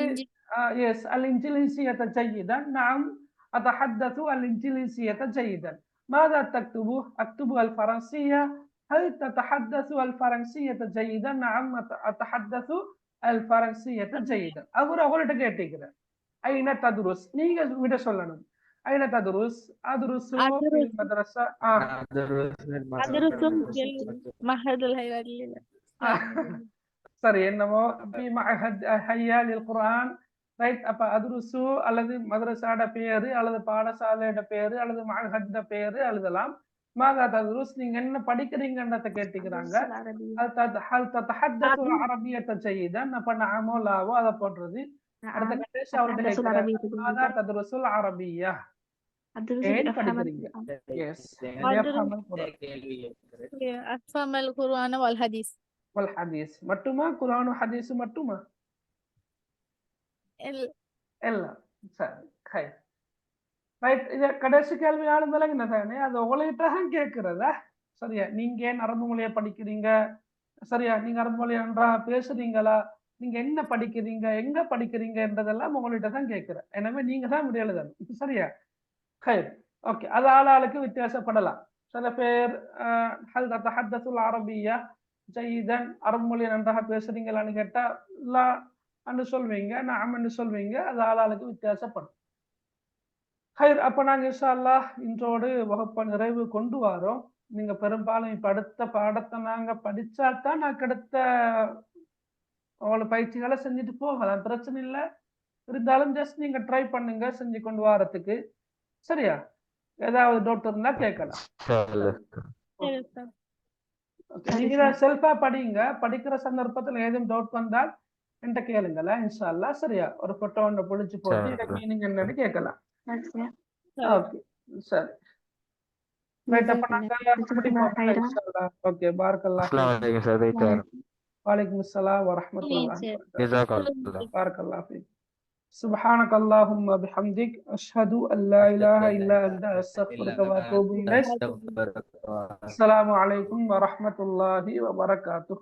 எஸ் அல் இன்ஜிலிசியத ஜய்யிதன் நஅம் அத்தஹத்தஸு அல் இன்ஜிலிசியத ஜய்யிதன். ماذا تكتب؟ أكتب الفرنسية. هل تتحدث الفرنسية جيدا؟ نعم أتحدث الفرنسية جيدا. அவங்கள்ட்ட கேட்டிருக்கிறேன். أين تدرس؟ நீங்க விட சொல்லணும். أين تدرس؟ أدرس في المدرسة. أدرس في معهد الهيئة. சரி, என்னமோ في معهد الهيئة للقرآن. ரைட், அப்ப அதுருசு அல்லது மதரசாட பேரு அல்லது பாடசாலையோட பேரு அல்லது மஅஹத் பேரு எழுதலாம். மாதா ததுருஸ் நீங்க என்ன படிக்கிறீங்கன்றத கேட்டிக்கிறாங்க. ஹல் ததஹத்தஸுல் அரபிய்யத ஜய்யிதன். அப்ப நஅமோ லாவோ அத போடுறது. அடுத்த கடைசி அவர்கிட்ட கேட்கிறாங்க, மாதா ததுருசுல் அரபிய்யா ஏன் படிக்கிறீங்க? எஸ், அஃஹமல் குர்ஆன வல் ஹதீஸ். வல் ஹதீஸ் மட்டுமா? குர்ஆன் ஹதீஸ் மட்டுமா? எல்லாம். சரி, ரைட். இத கடைசி கேள்வி ஆளும் விளங்கின தானே? அது உங்கள்கிட்ட தான் கேட்கிறதா? சரியா? நீங்க ஏன் அரபு மொழியை படிக்கிறீங்க? சரியா? நீங்க அரபு மொழி நன்றாக பேசுறீங்களா? நீங்க என்ன படிக்கிறீங்க, எங்க படிக்கிறீங்க என்றதெல்லாம் உங்கள்கிட்ட தான் கேட்கிறேன். எனவே நீங்க தான் விட எழுதணும். சரியா? ஓகே. அது ஆளாளுக்கு வித்தியாசப்படலாம். சில பேர் ஹல் ததஹத்தஸுல் அரபிய்யா ஜய்யிதன் அரபு மொழியை நன்றாக பேசுறீங்களான்னு கேட்டா லா என்று சொல்வீங்க, நஅம் என்று சொல்வீங்க. அது ஆளாளுக்கு வித்தியாசப்படும். அப்ப நாங்க இன்ஷா அல்லாஹ் இன்றோடு வகுப்பை நிறைவு கொண்டு வரோம். நீங்க பெரும்பாலும் இப்ப அடுத்த பாடத்தை நாங்க படிச்சாதான் நான் அடுத்த அவ்வளவு பயிற்சிகளை செஞ்சுட்டு போகலாம், பிரச்சனை இல்லை. இருந்தாலும் ஜஸ்ட் நீங்க ட்ரை பண்ணுங்க செஞ்சு கொண்டு வரத்துக்கு. சரியா? ஏதாவது டவுட் இருந்தா கேட்கலாம். நீங்க செல்ஃபா படிங்க. படிக்கிற சந்தர்ப்பத்துல ஏதும் டவுட் வந்தால் என்கிட்ட கேளுங்களா, இன்ஷா அல்லாஹ். சரியா? ஒரு போட்டோ ஒன்று பிடிச்சு போட்டு மீனிங் என்னன்னு கேட்கலாம். ஓகே, சரி. ரைட் அப்ப நாங்க முடிப்போம் இன்ஷாஅல்லாஹ். ஓகே பாரக்கல்லாஹ் அஸ்ஸலாமு ஃபீக். அலைக்கும் சார். Right sir. வலைக்கும் அஸ்ஸலாம் வரஹ்மத்துல்லாஹி வபரகாத்துஹு. ஜஸாக்கல்லாஹ். பாரக்கல்லாஹ் ஃபீக். سبحانك اللهم بحمدك أشهد أن لا إله إلا أنت أستغفرك وأتوب إليك. السلام عليكم ورحمة الله وبركاته.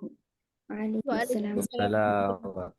وعليكم السلام. Waalaikumsalam.